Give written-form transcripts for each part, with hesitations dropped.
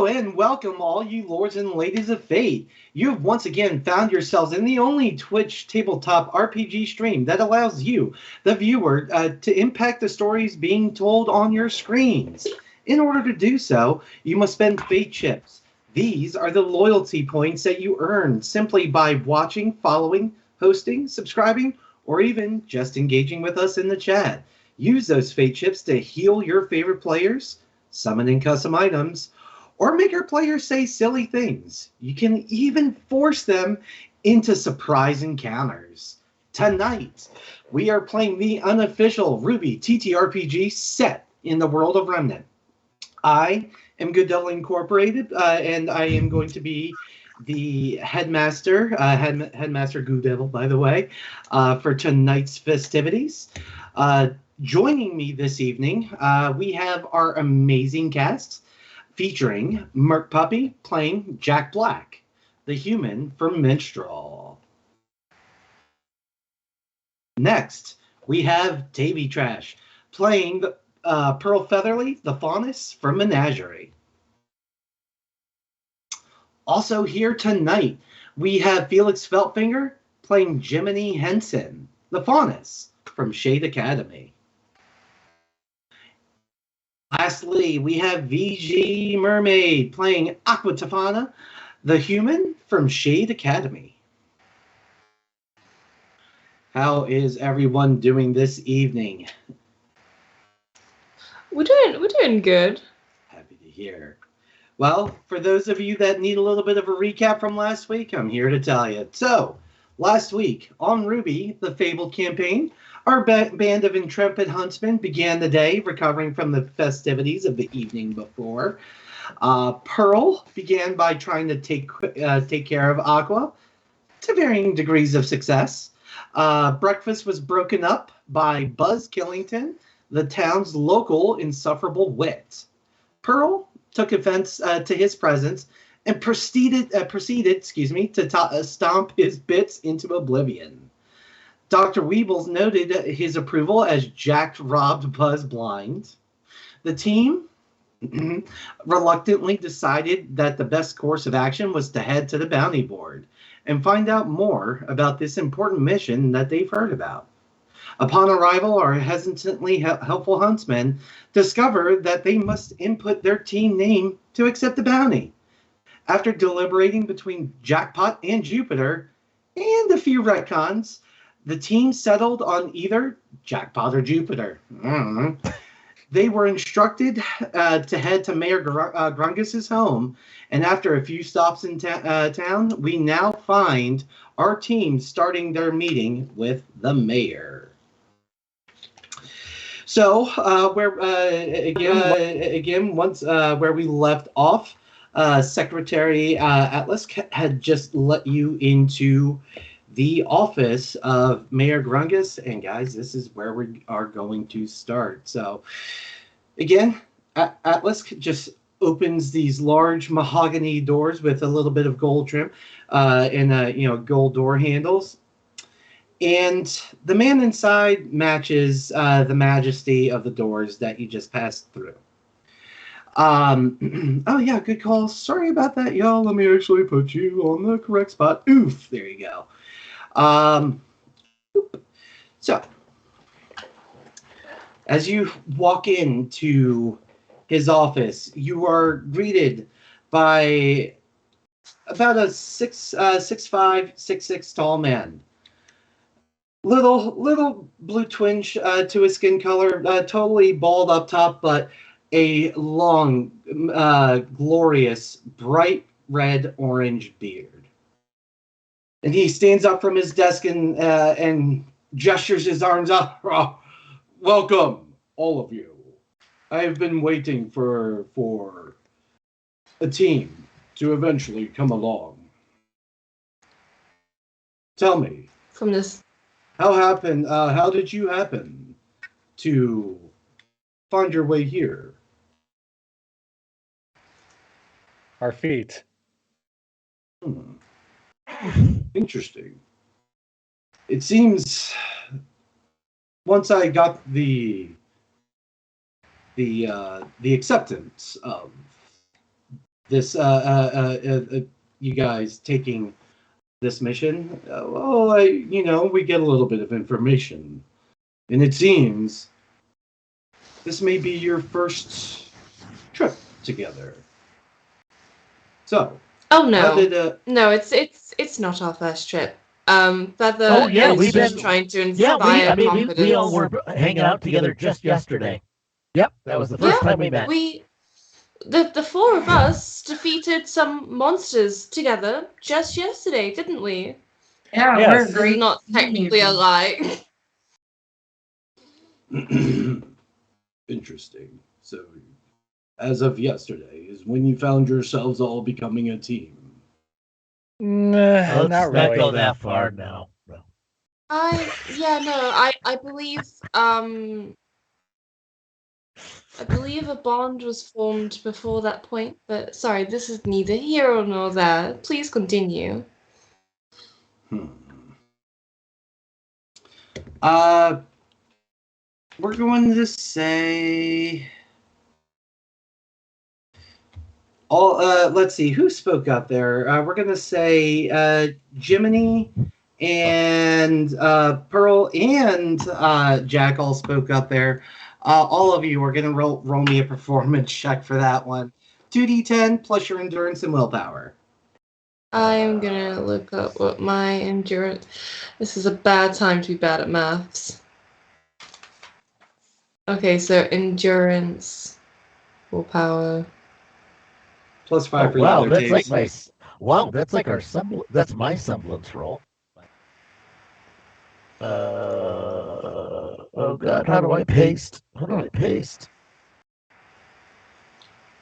Hello and welcome all you lords and ladies of fate. You have once again found yourselves in the only Twitch tabletop RPG stream that allows you, the viewer, to impact the stories being told on your screens. In order to do so, you must spend fate chips. These are the loyalty points that you earn simply by watching, following, hosting, subscribing, or even just engaging with us in the chat. Use those fate chips to heal your favorite players, summon in custom items, or make your players say silly things. You can even force them into surprise encounters. Tonight, we are playing the unofficial RWBY TTRPG set in the world of Remnant. I am Good Devil Incorporated, and I am going to be the headmaster, Headmaster Good Devil, by the way, for tonight's festivities. Joining me this evening, we have our amazing cast, featuring Merc Puppy playing Jack Black, the human from Minstrel. Next, we have Davy Trash playing Pearl Featherly, the faunus from Menagerie. Also here tonight, we have Felix Feltfinger playing Jiminy Henson, the faunus from Shade Academy. Lastly, we have VG Mermaid playing Aqua Tafana, the human from Shade Academy. How is everyone doing this evening? We're doing good. Happy to hear. Well, for those of you that need a little bit of a recap from last week, I'm here to tell you. So, last week on RWBY, the Fabled campaign, our band of intrepid huntsmen began the day recovering from the festivities of the evening before. Pearl began by trying to take care of Aqua to varying degrees of success. Breakfast was broken up by Buzz Killington, the town's local insufferable wit. Pearl took offense to his presence and proceeded to stomp his bits into oblivion. Dr. Weebles noted his approval as Jack robbed Buzz blind. The team reluctantly decided that the best course of action was to head to the bounty board and find out more about this important mission that they've heard about. Upon arrival, our hesitantly helpful huntsmen discover that they must input their team name to accept the bounty. After deliberating between Jackpot and Jupiter and a few retcons, the team settled on either Jackpot or Jupiter. They were instructed to head to Mayor Grungus's home, and after a few stops in town, we now find our team starting their meeting with the mayor. So, where we left off, Secretary Atlas had just let you into the office of Mayor Grungus, and guys, this is where we are going to start. So, again, Atlas just opens these large mahogany doors with a little bit of gold trim and gold door handles, and the man inside matches the majesty of the doors that you just passed through. Oh yeah, good call. Sorry about that, y'all. Let me actually put you on the correct spot. Oof, there you go. So, as you walk into his office, you are greeted by about a 6'5", 6'6" tall man. Little blue twinge to his skin color, totally bald up top, but a long, glorious, bright red orange beard. And he stands up from his desk and gestures his arms up. Welcome, all of you. I have been waiting for a team to eventually come along. Tell me. From this. How did you happen to find your way here? Our feet. Interesting. It seems once I got the acceptance of this you guys taking this mission? We get a little bit of information, and it seems this may be your first trip together. So, Oh no, how did no, it's not our first trip. Feather Oh, yeah, is we've just been- trying to Yeah, inspire we confidence. all were hanging out together just yesterday. Yep, that was the first time we met. The four of us defeated some monsters together just yesterday, didn't we? Yeah, Yes. we're This great. is not technically a lie. Interesting. So, as of yesterday is when you found yourselves all becoming a team. Let's Not not really. go that far now. No. I believe a bond was formed before that point, but sorry, this is neither here nor there. Please continue. We're going to say let's see, who spoke up there? We're going to say Jiminy and Pearl and Jack all spoke up there. All of you are going to roll me a performance check for that one. 2d10 plus your endurance and willpower. I'm gonna look up what my endurance. This is a bad time to be bad at maths. Okay, so endurance, willpower. Plus 5 for the Wow, other that's like taste. that's like our that's my semblance roll. Oh god, how do I paste? How do I paste?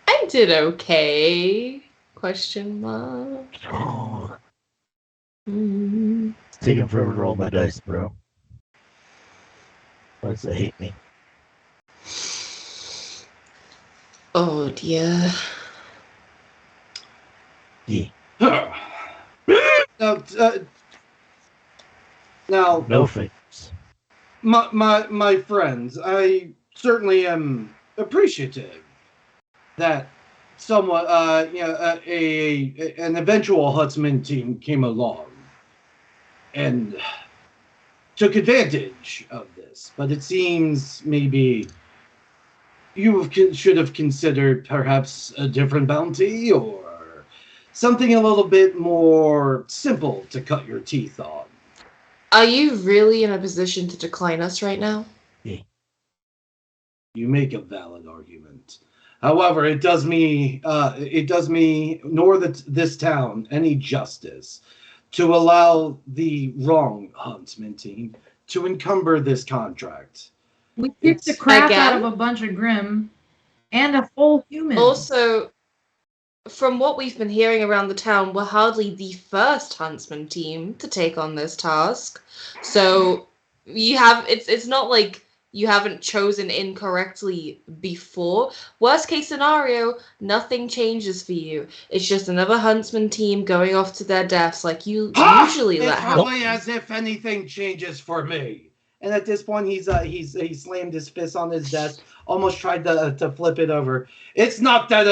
I did okay. Question mark. Oh, Mm. it's taking forever to roll my dice, bro. Why does it hate me? Oh dear. Yeah. Now, No fingers. my friends, I certainly am appreciative that someone, an eventual Huntsman team came along and took advantage of this. But it seems maybe you should have considered perhaps a different bounty or something a little bit more simple to cut your teeth on. Are you really in a position to decline us right now? Yeah. You make a valid argument. However, it does me nor this town any justice to allow the wrong Huntsman team to encumber this contract. We kicked the It's- crap Again? out of a bunch of Grimm and a full human. Also, from what we've been hearing around the town, we're hardly the first huntsman team to take on this task. So it's not like you haven't chosen incorrectly before. Worst case scenario, nothing changes for you. It's just another huntsman team going off to their deaths like you usually let It's happen. hardly as if anything changes for me. And at this point, he slammed his fist on his desk, almost tried to flip it over. It's not that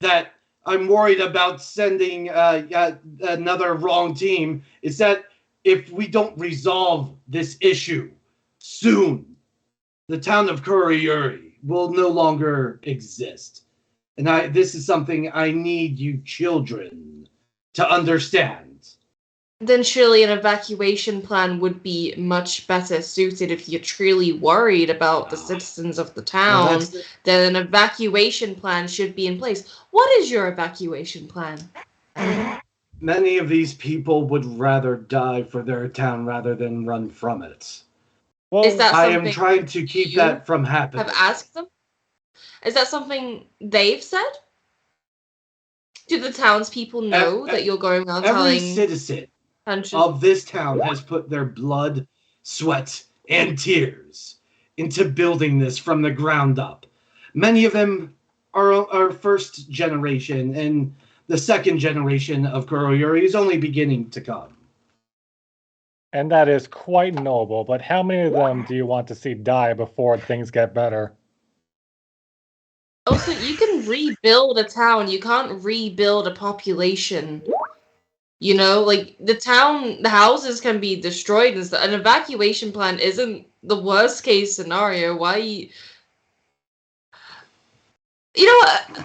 that I'm worried about sending another wrong team. It's that if we don't resolve this issue soon, the town of Kuriyuri will no longer exist. And this is something I need you children to understand. Then surely an evacuation plan would be much better suited if you're truly worried about the citizens of the town. Then an evacuation plan should be in place. What is your evacuation plan? Many of these people would rather die for their town rather than run from it. Well, Is that I something am trying to keep you that from happening. have asked them? Is that something they've said? Do the townspeople know that you're going around Every telling citizen hundreds? of this town has put their blood, sweat, and tears into building this from the ground up. Many of them are first generation, and the second generation of Kuroyuri is only beginning to come. and that is quite noble, but how many of them do you want to see die before things get better? Also, you can rebuild a town. You can't rebuild a population. You know, like the houses can be destroyed and stuff. An evacuation plan isn't the worst case scenario. Why? You know what?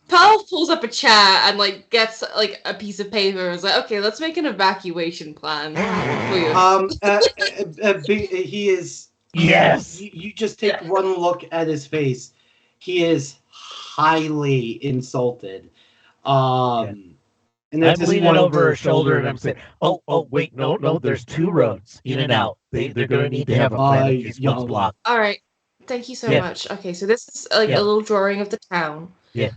Pearl pulls up a chair and like gets like a piece of paper and is like, okay, let's make an evacuation plan for you. He is. Yes. You just take one look at his face. He is highly insulted. And I'm leaning over her shoulder and I'm saying, oh, wait, no, there's two roads in and out. They're going to need to have a plan in case one's blocked. All right. Thank you so much. Okay, so this is like a little drawing of the town. Yeah.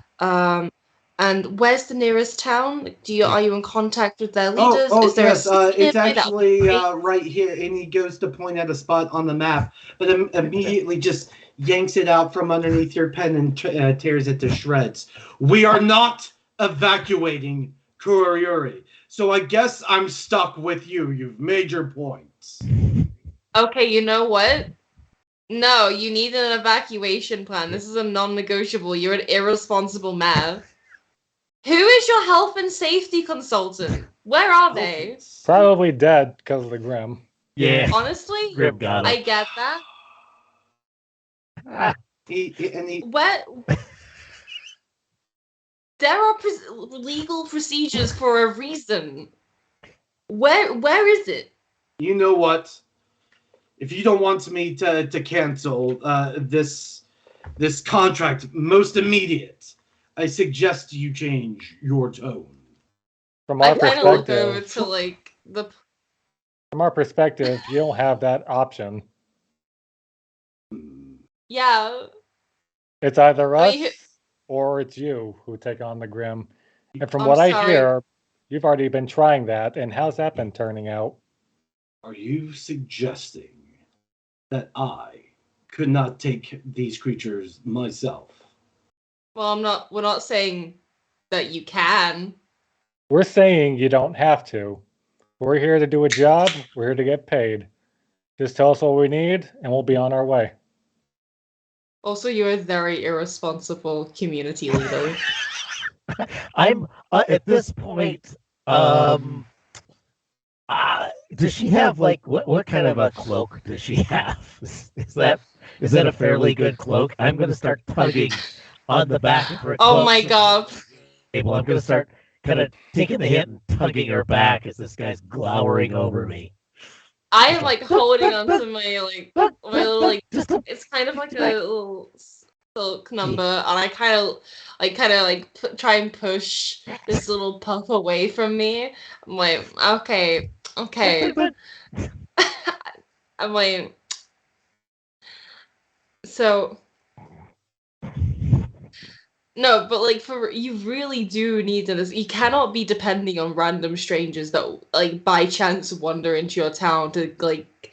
And where's the nearest town? Are you in contact with their leaders? Oh, yes. It's actually right here, and he goes to point at a spot on the map, but immediately just yanks it out from underneath your pen and tears it to shreds. We are not evacuating Kurayuri, so I guess I'm stuck with you. You've made your points. Okay, you know what? No, you need an evacuation plan. This is a non-negotiable. You're an irresponsible mayor. Who is your health and safety consultant? Where are they? Probably dead because of the Grim. Yeah. Honestly, Grim got I him. get that. Where? There are legal procedures for a reason. Where is it? You know what? If you don't want me to cancel this contract most immediate, I suggest you change your tone. From our I kind of look over perspective, to like the. from our perspective, you don't have that option. Yeah. It's either us I mean, or it's you who take on the Grim. And from I'm what I sorry. hear, you've already been trying that. And how's that been turning out? Are you suggesting that I could not take these creatures myself? Well, we're not saying that you can. We're saying you don't have to. We're here to do a job. We're here to get paid. Just tell us what we need, and we'll be on our way. Also, you're a very irresponsible community leader. I'm at this point. Does she have like what kind of a cloak does she have? Is that a fairly good cloak? I'm going to start tugging on the back of her cloak. Oh my god! Well, I'm going to start kind of taking the hit and tugging her back as this guy's glowering over me. I am like holding onto my little like it's kind of like a little silk number, and I kind of try and push this little puff away from me. I'm like, okay. I'm like, so. No, but like you really do need to. You cannot be depending on random strangers that like by chance wander into your town to like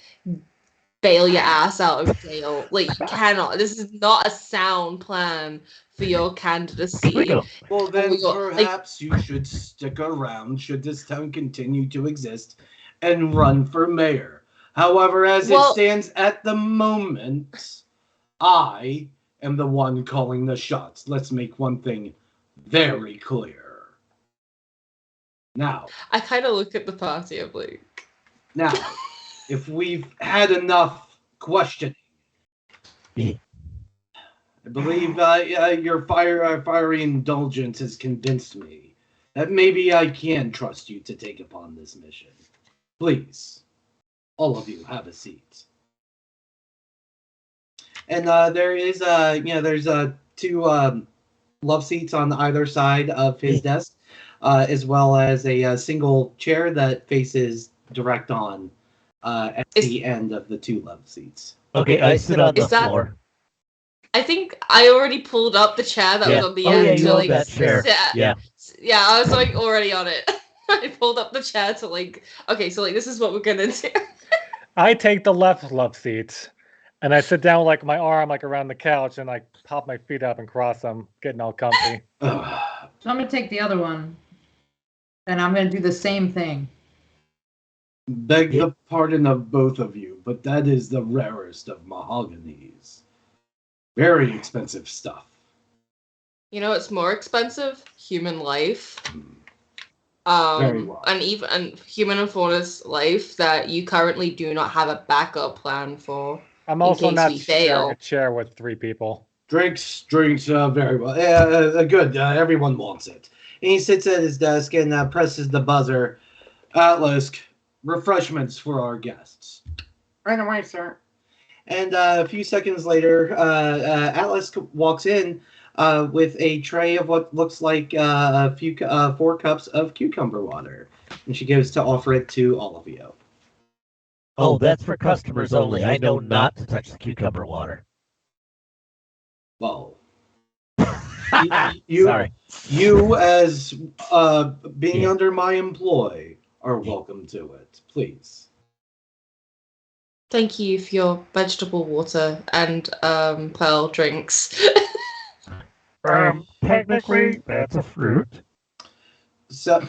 bail your ass out of jail. Like you cannot. This is not a sound plan for your candidacy. Well, then perhaps you should stick around should this town continue to exist and run for mayor. However, as it stands at the moment, I am the one calling the shots. Let's make one thing very clear. Now, I kind of look at the party of like. Now, if we've had enough questioning, I believe your fiery indulgence has convinced me that maybe I can trust you to take upon this mission. Please, all of you, have a seat. And there is, there's two love seats on either side of his desk, as well as a single chair that faces direct on at the end of the two love seats. Okay, I sit on the floor. I think I already pulled up the chair that was on the end. Yeah, you to, like, that chair. Yeah, I was like already on it. I pulled up the chair to like, okay, so like this is what we're gonna do. I take the left love seat. And I sit down like my arm like around the couch and I pop my feet up and cross them, getting all comfy. So I'm gonna take the other one, and I'm gonna do the same thing. Beg the pardon of both of you, but that is the rarest of mahoganies. Very expensive stuff. You know, it's more expensive. Human life. Very well. And human and fauna's life that you currently do not have a backup plan for. I'm also case not we sharing fail. a chair with 3 people. Drinks, very well. Yeah, good. Everyone wants it. And he sits at his desk and presses the buzzer. Atlas, refreshments for our guests. Right away, sir. And a few seconds later, Atlas walks in with a tray of what looks like 4 cups of cucumber water. And she goes to offer it to all of you. Oh, that's for customers only. I know not to touch the cucumber water. Well, Sorry. You, as being under my employ, are welcome to it. Please. Thank you for your vegetable water and pearl drinks. Technically, that's a fruit. So,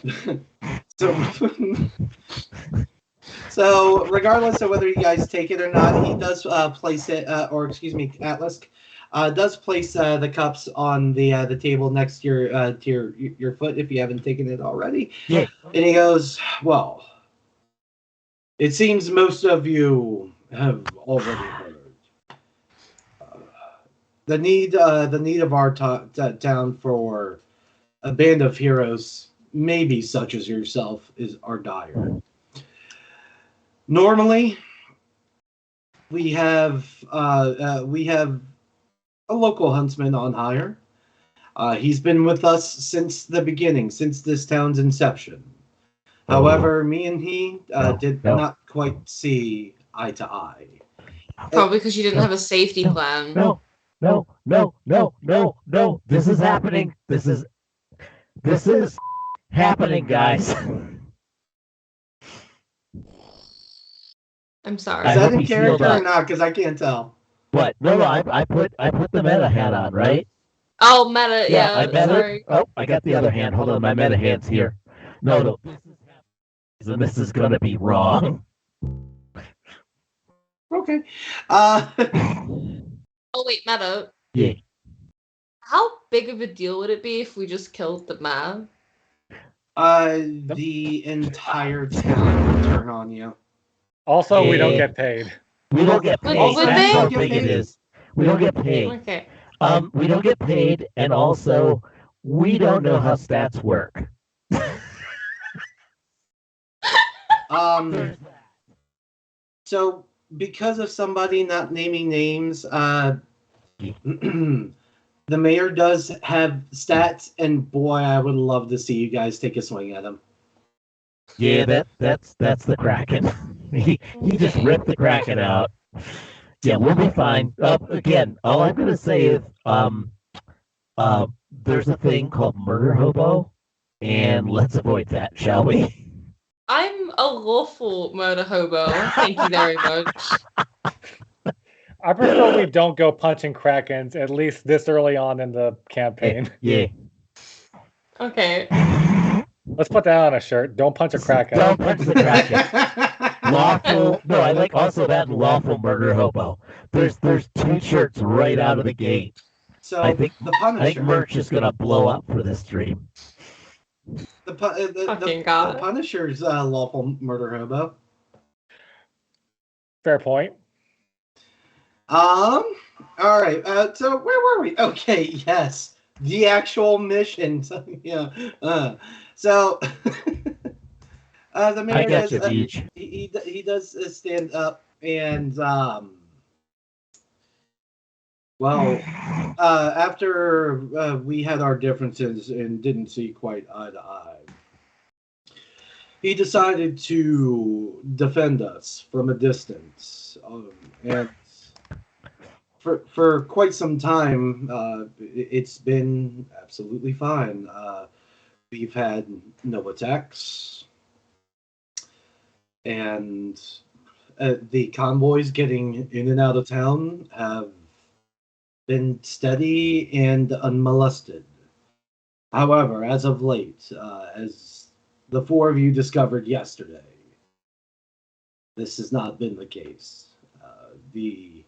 so regardless of whether you guys take it or not, he does place it, Atlas does place the cups on the table next to your foot if you haven't taken it already. Yeah. And he goes, well, it seems most of you have already heard. The need of our town for a band of heroes, maybe such as yourself, are dire. Normally, we have a local huntsman on hire. He's been with us since the beginning, since this town's inception. However, me and he did not quite see eye to eye. Probably because you didn't have a safety plan. No. This is happening. This is happening, guys. I'm sorry. Is I that hope in he character sealed or up. not? Because I can't tell. What? No, I put the meta hat on, right? Oh, meta, yeah. I meta. Sorry. Oh, I got the other hand. Hold on, my meta hand's here. No. This is gonna be wrong. Okay. Oh wait, meta. Yeah. How big of a deal would it be if we just killed the man? The entire town will turn on you. Also, we don't get paid. We don't get paid. Would That's they? how big it is. We don't get paid. Okay. We don't get paid, and also we don't know how stats work. So because of somebody not naming names, the mayor does have stats, and boy, I would love to see you guys take a swing at him. Yeah, that's the Kraken. he just ripped the Kraken out. Yeah, we'll be fine. Again, all I'm gonna say is there's a thing called murder hobo, and let's avoid that, shall we? I'm a lawful murder hobo. Thank you very much. I prefer we don't go punching Krakens, at least this early on in the campaign. Yeah. Okay. Let's put that on a shirt. Don't punch a Kraken. Don't punch the Kraken. Lawful. No, I like also that lawful murder hobo. There's 2 shirts right out of the gate. So I think the Punisher. merch is gonna blow up for this stream. The God. Punisher's lawful murder hobo. Fair point. All right. So where were we? Okay. Yes. The actual mission. So, yeah. So the mayor I got does, you, Beach. he does stand up and after we had our differences and didn't see quite eye to eye, he decided to defend us from a distance, and for quite some time, it's been absolutely fine. We've had no attacks, and the convoys getting in and out of town have been steady and unmolested. However, as of late, as the 4 of you discovered yesterday, this has not been the case. The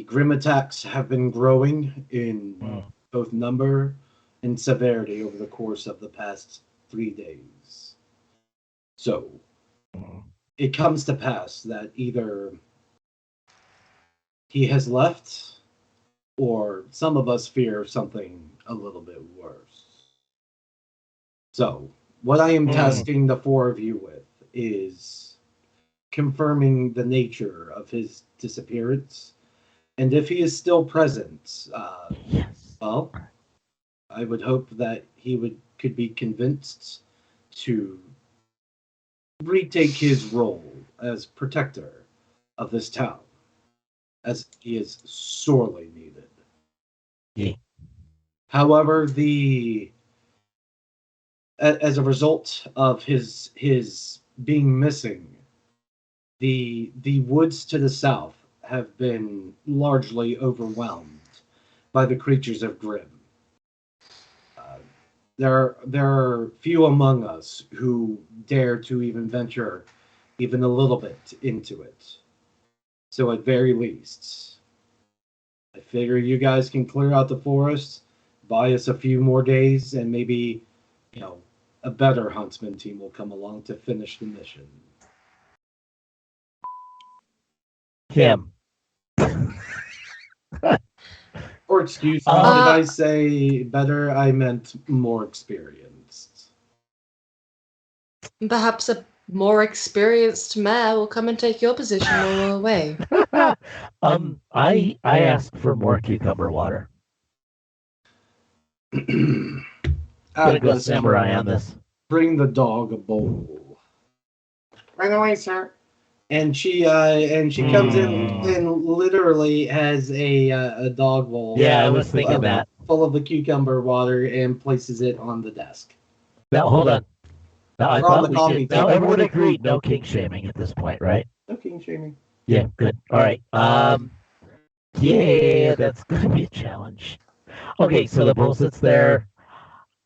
grim attacks have been growing in both number and severity over the course of the past 3 days. So, it comes to pass that either he has left, or some of us fear something a little bit worse. So, what I am tasking the 4 of you with is confirming the nature of his disappearance, and if he is still present, Yes. well, I would hope that he could be convinced to retake his role as protector of this town, as he is sorely needed. Yeah. However, as a result of his being missing, the woods to the south have been largely overwhelmed by the creatures of Grim. There are few among us who dare to even venture even a little bit into it. So at very least, I figure you guys can clear out the forest, buy us a few more days, and maybe, a better huntsman team will come along to finish the mission. Him. Or excuse me, did I say better? I meant more experienced. Perhaps a more experienced mayor will come and take your position while we're away. I asked for more cucumber water. Gonna go samurai on this. Bring the dog a bowl. Right away, sir. And she comes in and literally has a dog bowl. Yeah, I was thinking that. Full of the cucumber water and places it on the desk. Now hold on. Now I Or on thought the coffee we did. table. Now everyone agreed, no king shaming at this point, right? No king shaming. Yeah, good. All right. Yeah, that's gonna be a challenge. Okay, so the bull sits there.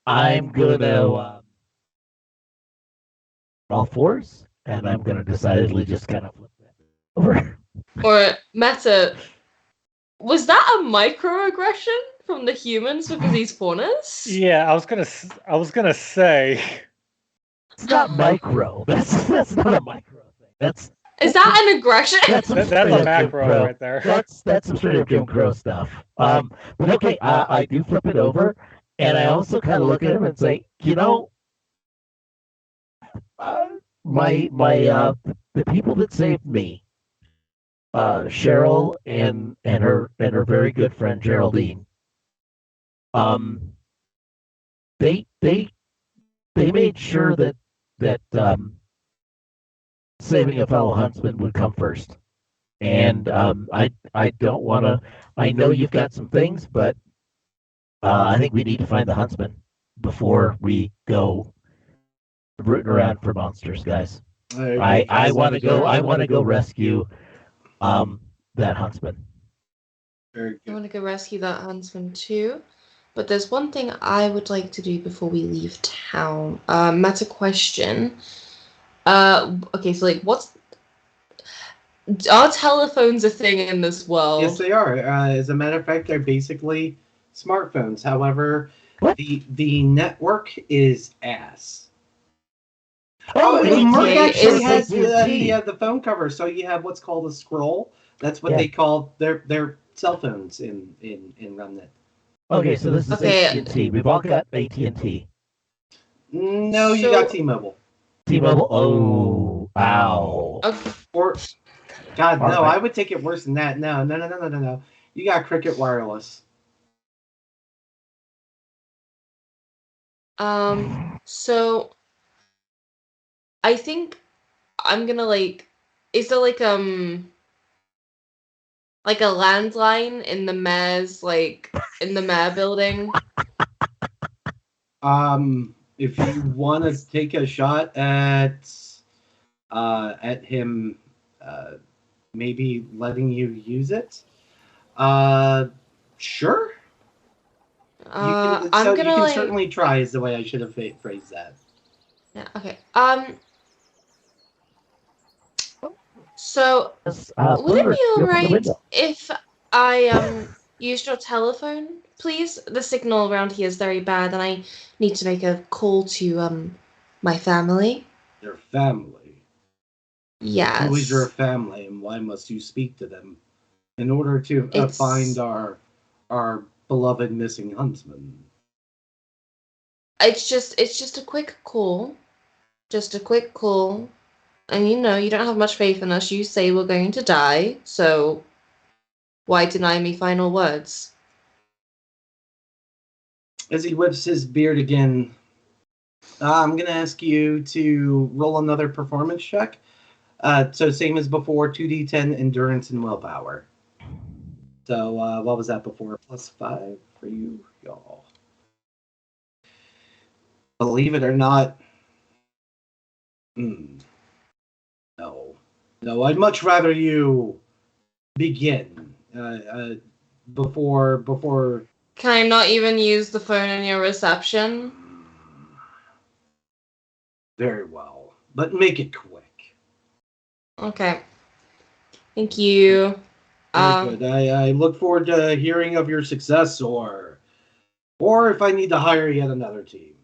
I'm gonna all fours, and I'm gonna decidedly just kind of flip that over. Or Meta, was that a microaggression from the humans because he's faunus? Yeah, I was gonna say. It's not micro. That's not a micro thing. Is that an aggression? That's a macro right there. That's some straight up Jim Crow stuff. But okay, I do flip it over, and I also kind of look at him and say, the people that saved me, Cheryl and her very good friend Geraldine, they made sure that saving a fellow huntsman would come first. And I don't want to. I know you've got some things, but I think we need to find the huntsman before we go rooting around for monsters, guys. I want to go. I want to go rescue that huntsman. Very I want good. to go rescue that huntsman too. But there's one thing I would like to do before we leave town. Meta question. Okay, so are telephones a thing in this world? Yes, they are. As a matter of fact, they're basically smartphones. However, What? the network is ass. Oh, Merc AT&T actually is has AT&T. the phone cover, so you have what's called a scroll. That's what Yeah. they call their cell phones in Remnant. Okay, so this is Okay. AT&T. We've all got AT&T. No, you So- got T-Mobile. T-Mobile. Oh, ow. Okay. Or God, no, Alright. I would take it worse than that. No. You got Cricket Wireless. So I think I'm gonna is there like a landline in the mayor's in the mayor building? If you want to take a shot at him, maybe letting you use it, sure. I'm you gonna can certainly try. Is the way I should have phrased that. Yeah, okay. So Yes, would it Boomer, be open the alright window. if I used your telephone please. The signal around here is very bad, and I need to make a call to my family. Your family? Yes. Who is your family, and why must you speak to them in order to find our beloved missing huntsman? It's just a quick call. Just a quick call. And you don't have much faith in us. You say we're going to die, so why deny me final words? As he whips his beard again, I'm going to ask you to roll another performance check. So same as before, 2d10 endurance and willpower. So what was that before? +5 for you, y'all. Believe it or not, no, I'd much rather you begin before. Can I not even use the phone in your reception? Very well, but make it quick. Okay. Thank you. Very good. I look forward to hearing of your success, or if I need to hire yet another team.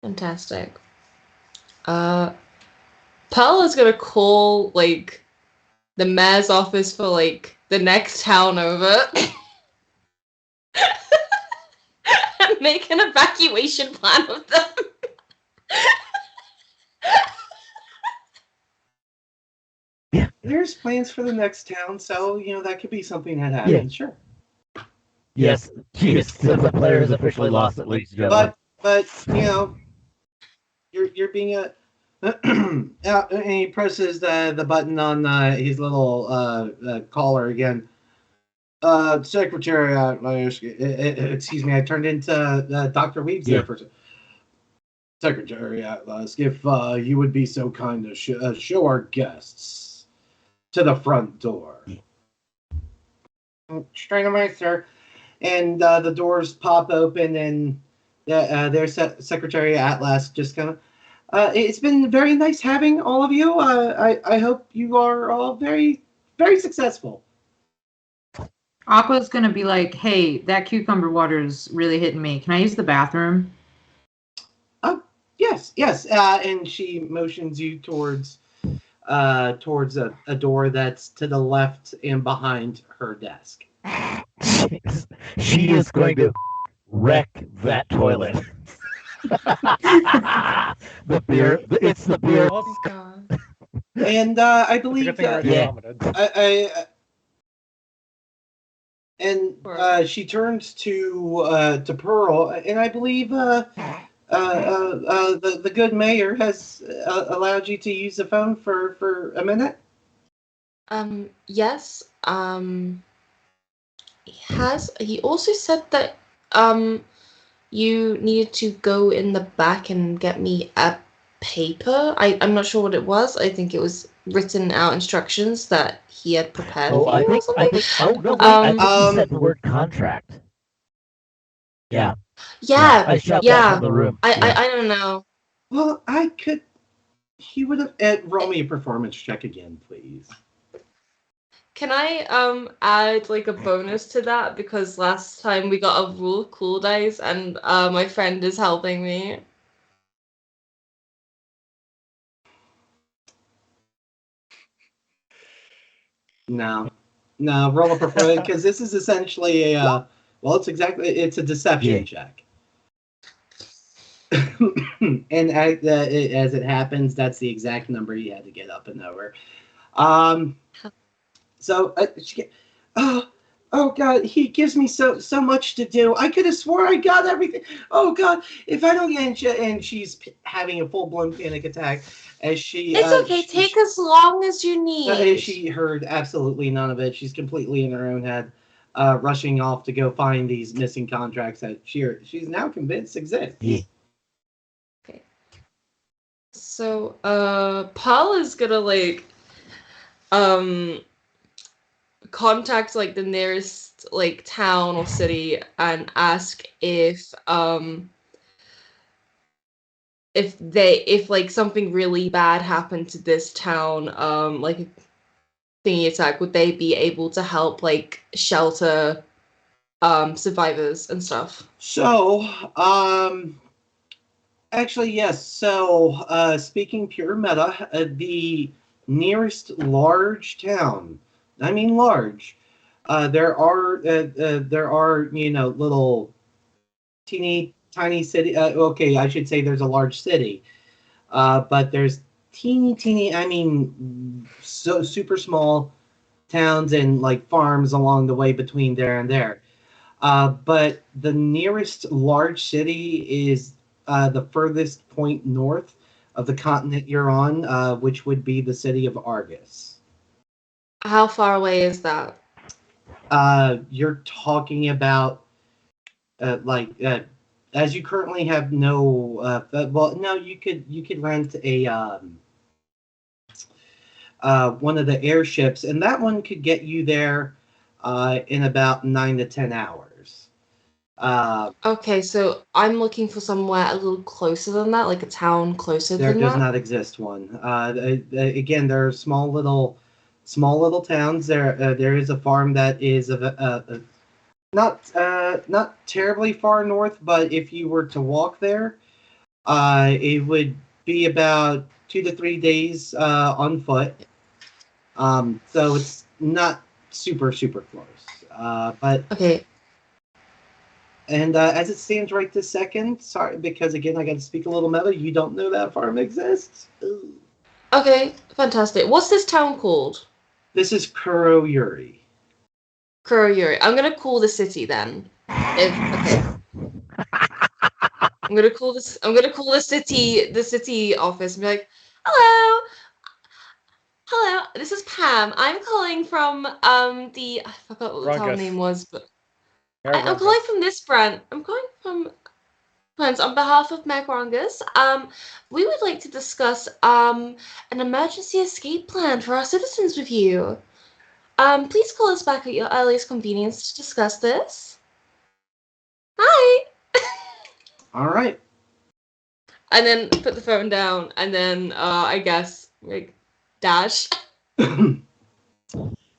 Fantastic. Pearl is gonna call the mayor's office for the next town over and make an evacuation plan of them. Yeah. There's plans for the next town, so that could be something that happens. Yeah. Sure. Yes, the player is officially lost, at least. But you're being a. And he presses the button on his little collar again. Secretary, excuse me, I turned into Dr. Weeds there for a second. Secretary Atlas, if you would be so kind to show our guests to the front door. Straight away, sir. And the doors pop open, and there's Secretary Atlas just kind of. It's been very nice having all of you. I hope you are all very, very successful. Aqua's gonna be like, "Hey, that cucumber water is really hitting me. Can I use the bathroom?" Yes. And she motions you towards a door that's to the left and behind her desk. She is going to wreck that toilet. The beer. It's the beer. Oh god. And I believe she turns to Pearl, and I believe the good mayor has allowed you to use the phone for a minute. Yes. He also said that you needed to go in the back and get me a paper. I'm not sure what it was. I think it was written out instructions that he had prepared for you or something. I think he said the word contract. Yeah. I shot that from the room. I don't know. Well, he would have. Roll me a performance check again, please. Can I add a bonus to that, because last time we got a rule of cool dice and my friend is helping me. No, roll a performance, because this is essentially it's a deception check. And as it happens, that's the exact number you had to get up and over. So oh god, he gives me so much to do. I could have swore I got everything. Oh god, if I don't get and she's having a full-blown panic attack as she. It's okay. Take as long as you need. She heard absolutely none of it. She's completely in her own head, rushing off to go find these missing contracts that she's now convinced exist. Yeah. Okay. So Paul is gonna contact the nearest town or city and ask if something really bad happened to this town, a thingy attack, would they be able to help shelter survivors and stuff. So, actually, yes. So, speaking pure meta, the nearest large town, I mean large, there are little teeny tiny city. Okay, I should say there's a large city, but there's teeny, I mean, so super small towns and like farms along the way between there and there. But the nearest large city is the furthest point north of the continent you're on, which would be the city of Argus. How far away is that? You're talking about as you currently have no well, no, you could rent a one of the airships, and that one could get you there in about 9 to 10 hours. Okay, so I'm looking for somewhere a little closer than that, like a town closer There than does that. not exist one. Again, there are small little towns. There is a farm that is not terribly far north, but if you were to walk there, it would be about 2 to 3 days on foot. So it's not super close. But Okay. and as it stands right this second, sorry, because again I got to speak a little meta. You don't know that farm exists. Ooh. Okay, fantastic. What's this town called? This is Kuroyuri. Kuroyuri. I'm gonna call the city then. Okay. I'm gonna call the city office and be like, hello. Hello, this is Pam. I'm calling from I forgot what the town Rungus. name was, but Mayor I'm Rungus. calling from this brand. I'm calling from friends on behalf of Meg Rongus. We would like to discuss an emergency escape plan for our citizens with you. Please call us back at your earliest convenience to discuss this. Hi. All right. And then put the phone down, and then I guess like dash. And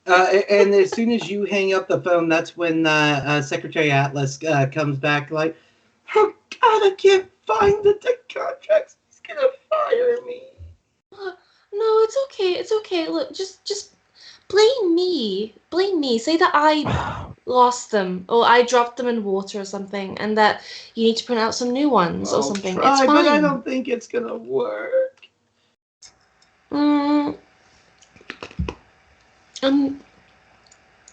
as soon as you hang up the phone, that's when Secretary Atlas comes back like, oh God, I can't find the contracts. He's gonna fire me. No, it's okay. It's okay. Look, just blame me. Blame me. Say that I lost them, or I dropped them in water or something, and that you need to print out some new ones or I'll something. try, It's fine. but I don't think it's gonna work.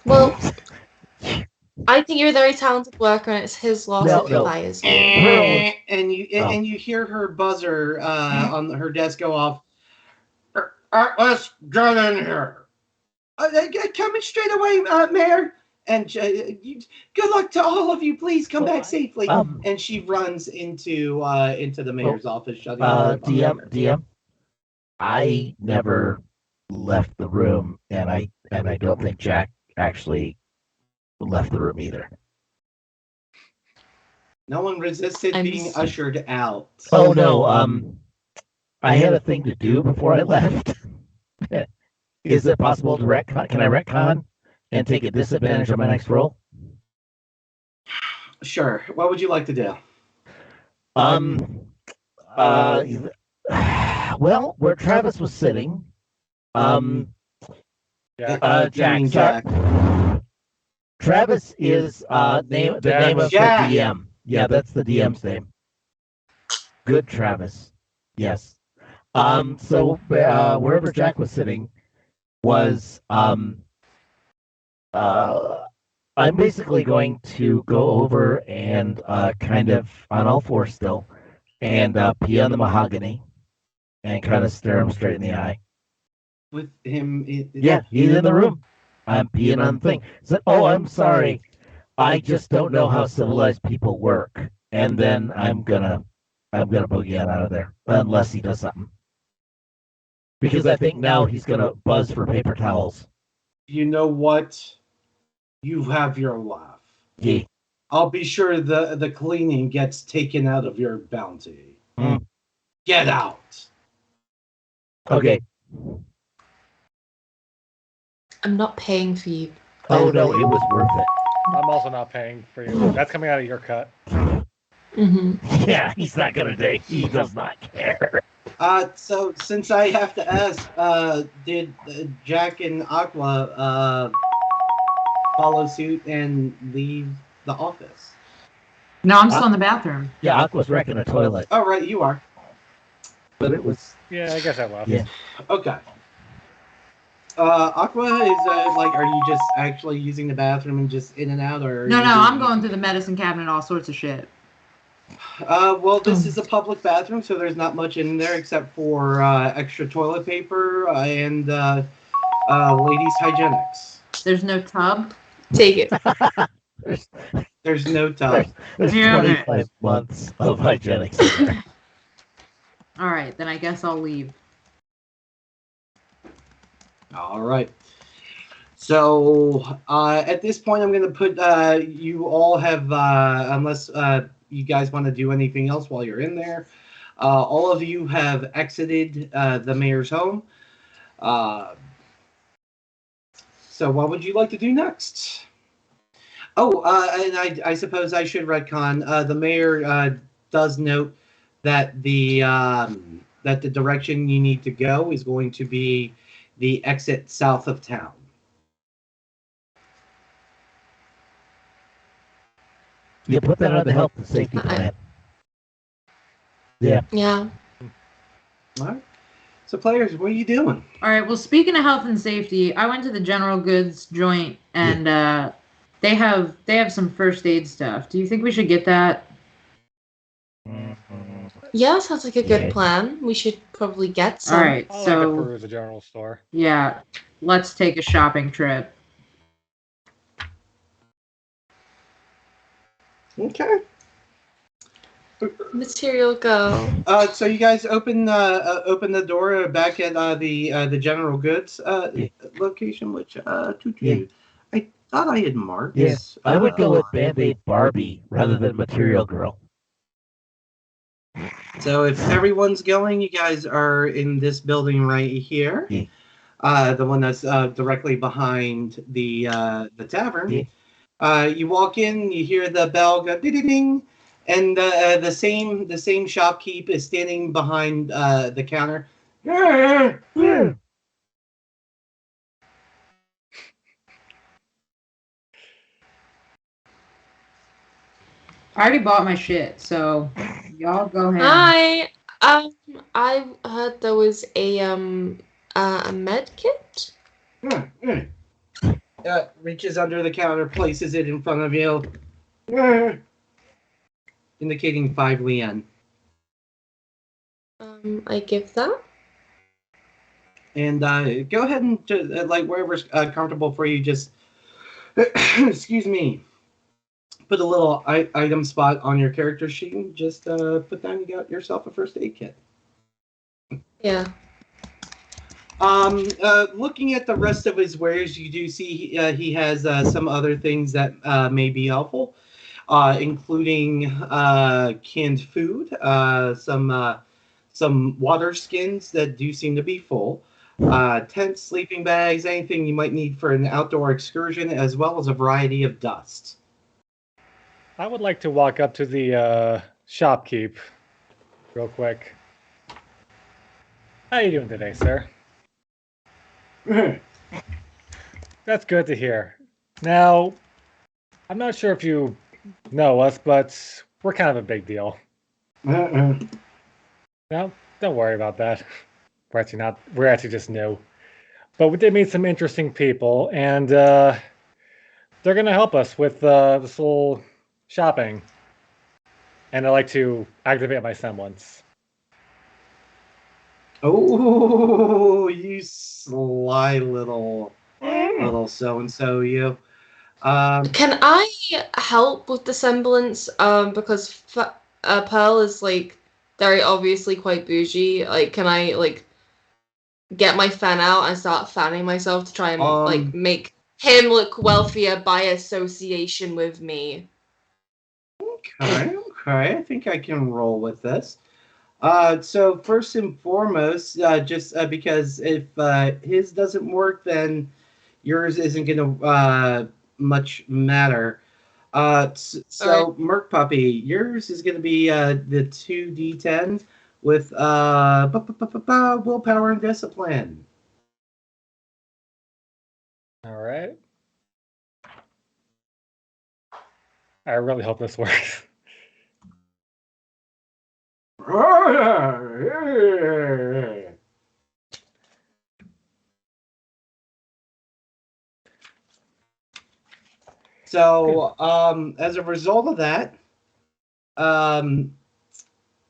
Well, I think you're a very talented worker, and it's his loss if he fires you. And you hear her buzzer on her desk go off. Let's get in here. Coming straight away, Mayor. And good luck to all of you. Please come back safely. And she runs into the mayor's office, shutting the door. DM. I never left the room, and I don't think Jack actually left the room either. No one resisted being ushered out. Oh no, I had a thing to do before I left. Is it possible to retcon? Can I retcon and take a disadvantage on my next roll? Sure. What would you like to do? Well, where Travis was sitting, Jack. Travis is the name of Jack. the DM. Yeah, that's the DM's name. Good Travis. Yes. So wherever Jack was sitting was I'm basically going to go over and kind of on all fours still and pee on the mahogany and kind of stare him straight in the eye. With him, yeah, he's in the room. I'm peeing on the thing. So, I'm sorry. I just don't know how civilized people work. And then I'm gonna boogie out of there unless he does something. Because I think now he's gonna buzz for paper towels. You know what? You have your laugh. Yeah. I'll be sure the cleaning gets taken out of your bounty. Get out. Okay. I'm not paying for you. Oh no, it was worth it. I'm also not paying for you. That's coming out of your cut. Mm-hmm. Yeah, he's not gonna do. He does not care. So since I have to ask, did Jack and Aqua follow suit and leave the office? No, I'm still in the bathroom. Yeah, Aqua's wrecking a toilet, Oh, right, you are. but it was. Yeah, I guess I left. Yeah. Okay. Aqua is like, are you just actually using the bathroom and just in and out, or? are No, you no, I'm doing- going through the medicine cabinet, all sorts of shit. Well, this is a public bathroom, so there's not much in there except for extra toilet paper and ladies' hygienics. There's no tub. Take it. There's no tub. There's Yeah. 25 months of hygienics in there. All right, then I guess I'll leave. All right. So at this point, I'm going to put you all have, unless you guys want to do anything else while you're in there, all of you have exited the mayor's home. So what would you like to do next? Oh, and I suppose I should retcon. The mayor does note that the direction you need to go is going to be the exit south of town. You put that on the health and safety plan. Yeah. Yeah. All right. So, players, what are you doing? All right. Well, speaking of health and safety, I went to the general goods joint, and they have some first aid stuff. Do you think we should get that? Yeah, sounds like a good Yeah. plan. We should probably get some. All right. I like to So peruse the general store. yeah, let's take a shopping trip. Okay. Material go. So you guys open the door back at the general goods location, which Yeah. I thought I had marked. Yes, I would go with Band-Aid Barbie rather than Material Girl. So if everyone's going, you guys are in this building right here. Yeah. The one that's directly behind the tavern. Yeah. You walk in, you hear the bell go ding, and the same shopkeep is standing behind the counter. Yeah. I already bought my shit, so y'all go ahead. Hi. I heard there was a med kit. Reaches under the counter, places it in front of you, indicating 5 lien. I give that. And go ahead and just, wherever's comfortable for you, just excuse me, put a little item spot on your character sheet and just put down you got yourself a first aid kit. Yeah. Looking at the rest of his wares, you do see he has some other things that may be helpful, including canned food, some water skins that do seem to be full, tents, sleeping bags, anything you might need for an outdoor excursion, as well as a variety of dust. I would like to walk up to the shopkeep real quick. How you doing today, sir? That's good to hear. Now, I'm not sure if you know us, but we're kind of a big deal. No, don't worry about that. We're actually not. We're actually just new. But we did meet some interesting people, and they're going to help us with this whole shopping. And I'd like to activate my semblance. Oh, you sly little so-and-so, you. Can I help with the semblance? Because Pearl is very obviously quite bougie. Can I get my fan out and start fanning myself to try and make him look wealthier by association with me? Okay, I think I can roll with this. So first and foremost, just because if his doesn't work, then yours isn't going to much matter. So Merc Puppy, yours is going to be the 2d10 with willpower and discipline. All right. I really hope this works. So, as a result of that, and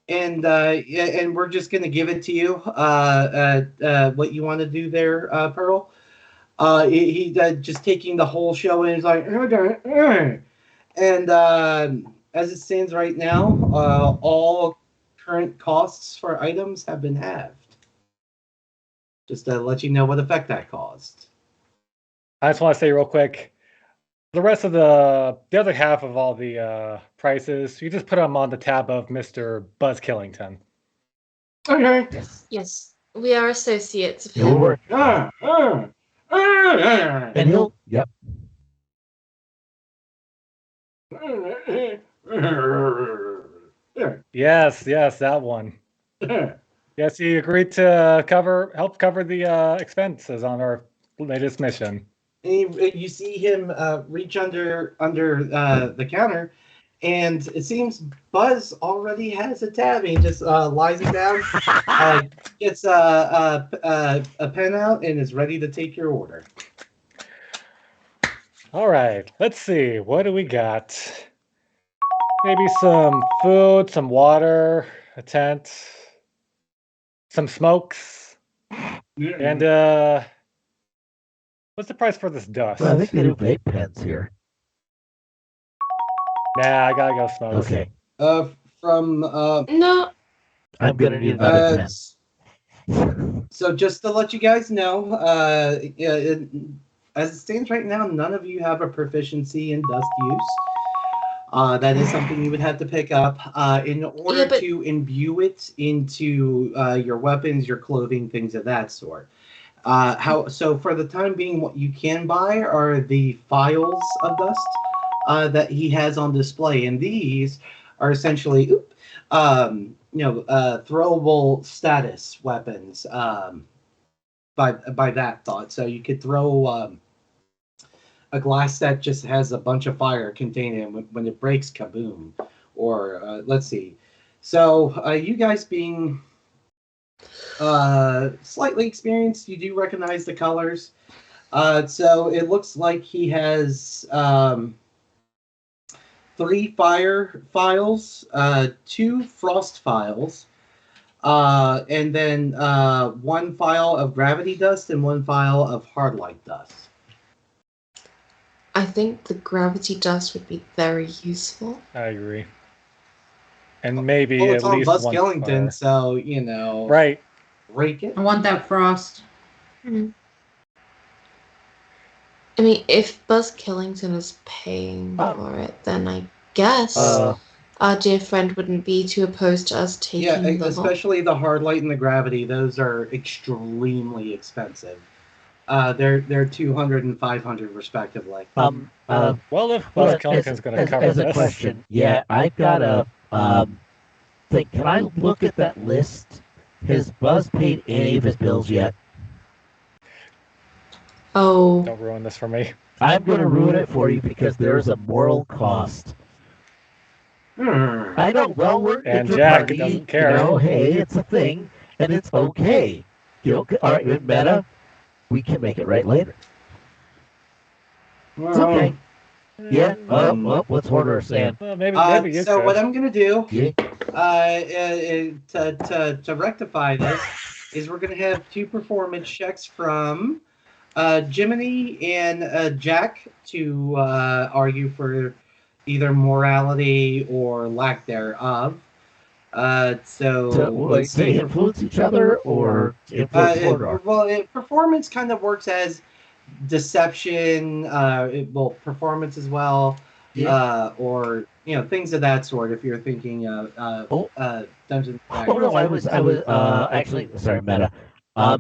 we're just going to give it to you, what you want to do there, Pearl. He just taking the whole show and he's like, and as it stands right now, all current costs for items have been halved. Just to let you know what effect that caused. I just want to say real quick, the rest of the other half of all the prices, you just put them on the tab of Mr. Buzz Killington. Okay. Yes, we are associates of It'll him. work. And he'll, yep. Yes, that one. Yes, he agreed to help cover the expenses on our latest mission. And you see him reach under the counter, and it seems Buzz already has a tab. He just lies it down, gets a pen out, and is ready to take your order. All right, let's see. What do we got? Maybe some food, some water, a tent, some smokes, and what's the price for this dust? Well, I think they do vape pens here. Nah, I gotta go smokes. Okay. From No, I'm gonna need another pen. So just to let you guys know, as it stands right now, none of you have a proficiency in dust use. That is something you would have to pick up in order to imbue it into your weapons, your clothing, things of that sort. So for the time being, what you can buy are the files of dust that he has on display, and these are essentially, throwable status weapons. By that thought, so you could throw a glass that just has a bunch of fire contained in it. When it breaks, kaboom. Or let's see. So you guys being slightly experienced, you do recognize the colors. So it looks like he has 3 fire files, 2 frost files, and then 1 file of gravity dust and 1 file of hard light dust. I think the gravity dust would be very useful. I agree. And maybe it's at on least Buzz one Skellington, fire. so Right. Rake it. I want that frost. I mean, if Buzz Killington is paying for it, then I guess our dear friend wouldn't be too opposed to us taking the especially the hard light and the gravity. Those are extremely expensive. They're 200 and 500 respectively. Well, if Buzz Killington's going to cover as this. a question, yeah, I've got a think. Can I look at that list? Has Buzz paid any of his bills yet? Oh. Don't ruin this for me. I'm going to ruin it for you because there's a moral cost. I know. Well, we're and Jack party, doesn't care. Hey, it's a thing, and it's okay. All right, meta. We can make it right later. It's okay. Yeah. What's Horner saying? Well, maybe you so could. what I'm gonna do, Yeah. to rectify this, is we're gonna have 2 performance checks from Jiminy and Jack to argue for either morality or lack thereof. So they influence each other or influence Horner? Performance kind of works as deception, performance as well, or things of that sort. If you're thinking Dungeons. Oh no, I was actually sorry, meta. I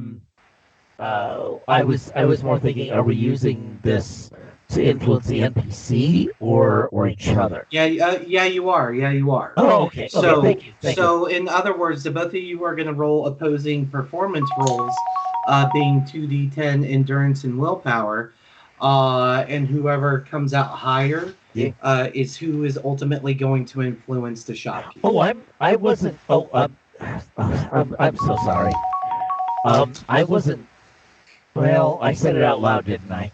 was more thinking, are we using this to influence the NPC or each other? Yeah, you are. Yeah, you are. Oh, okay. So, Thank you. Thank you. in other words, the both of you are going to roll opposing performance rolls, being 2d10 endurance and willpower, and whoever comes out higher is who is ultimately going to influence the shopkeep. Oh, I wasn't. Oh, I'm so sorry. I wasn't. Well, I said it out loud, didn't I?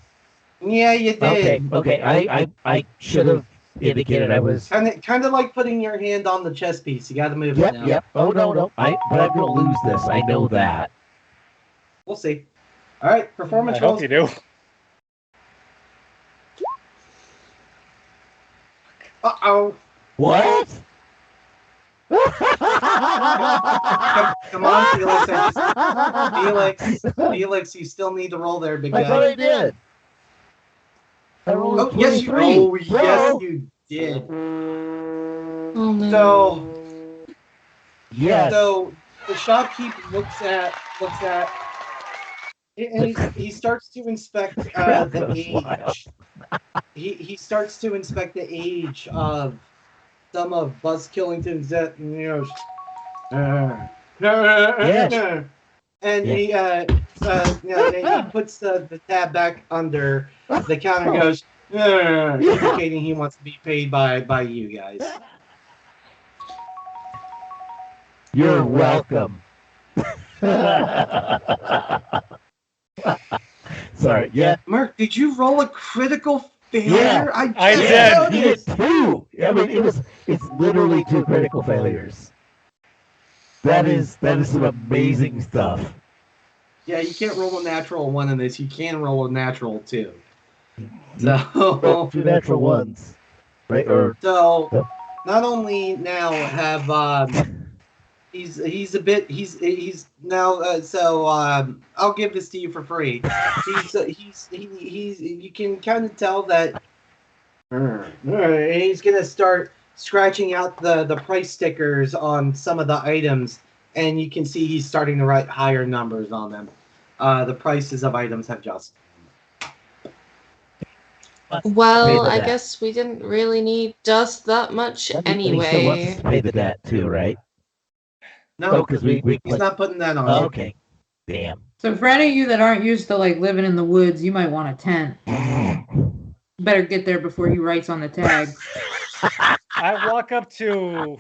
Yeah, you did. Okay. I should have indicated I was. Kind of like putting your hand on the chess piece. You got to move it now. Yep. Oh no. But I'm gonna lose this. I know that. We'll see. All right, performance I rolls. hope you do. Uh-oh. What? Come on, Felix. Felix, you still need to roll there, big I thought guy. I did. I rolled Oh, yes, you. 23. Oh, yes, you did. Oh man. So, Yes. so the shopkeep looks at, and he starts to inspect the age. He starts to inspect the age of some of Buzz Killington's Yes. and he puts the tab back under the counter and goes, indicating he wants to be paid by you guys. You're welcome. Sorry. Yeah. Mark, did you roll a critical failure? Yeah, I just did. He noticed. did too. I mean, it's literally 2 critical failures. That is some amazing stuff. Yeah, you can't roll a natural 1 in this. You can roll a natural 2. Well, 2 natural ones, right? Or So not only now have he's now I'll give this to you for free. He's you can kind of tell that he's gonna start scratching out the price stickers on some of the items, and you can see he's starting to write higher numbers on them. The prices of items have just. Well, Pay the I debt. guess we didn't really need just that much And he still wants us anyway. to pay the debt too, right? No, because we he's not putting that on. Oh, okay. Damn. So for any of you that aren't used to like living in the woods, you might want a tent. Better get there before he writes on the tag. I walk up to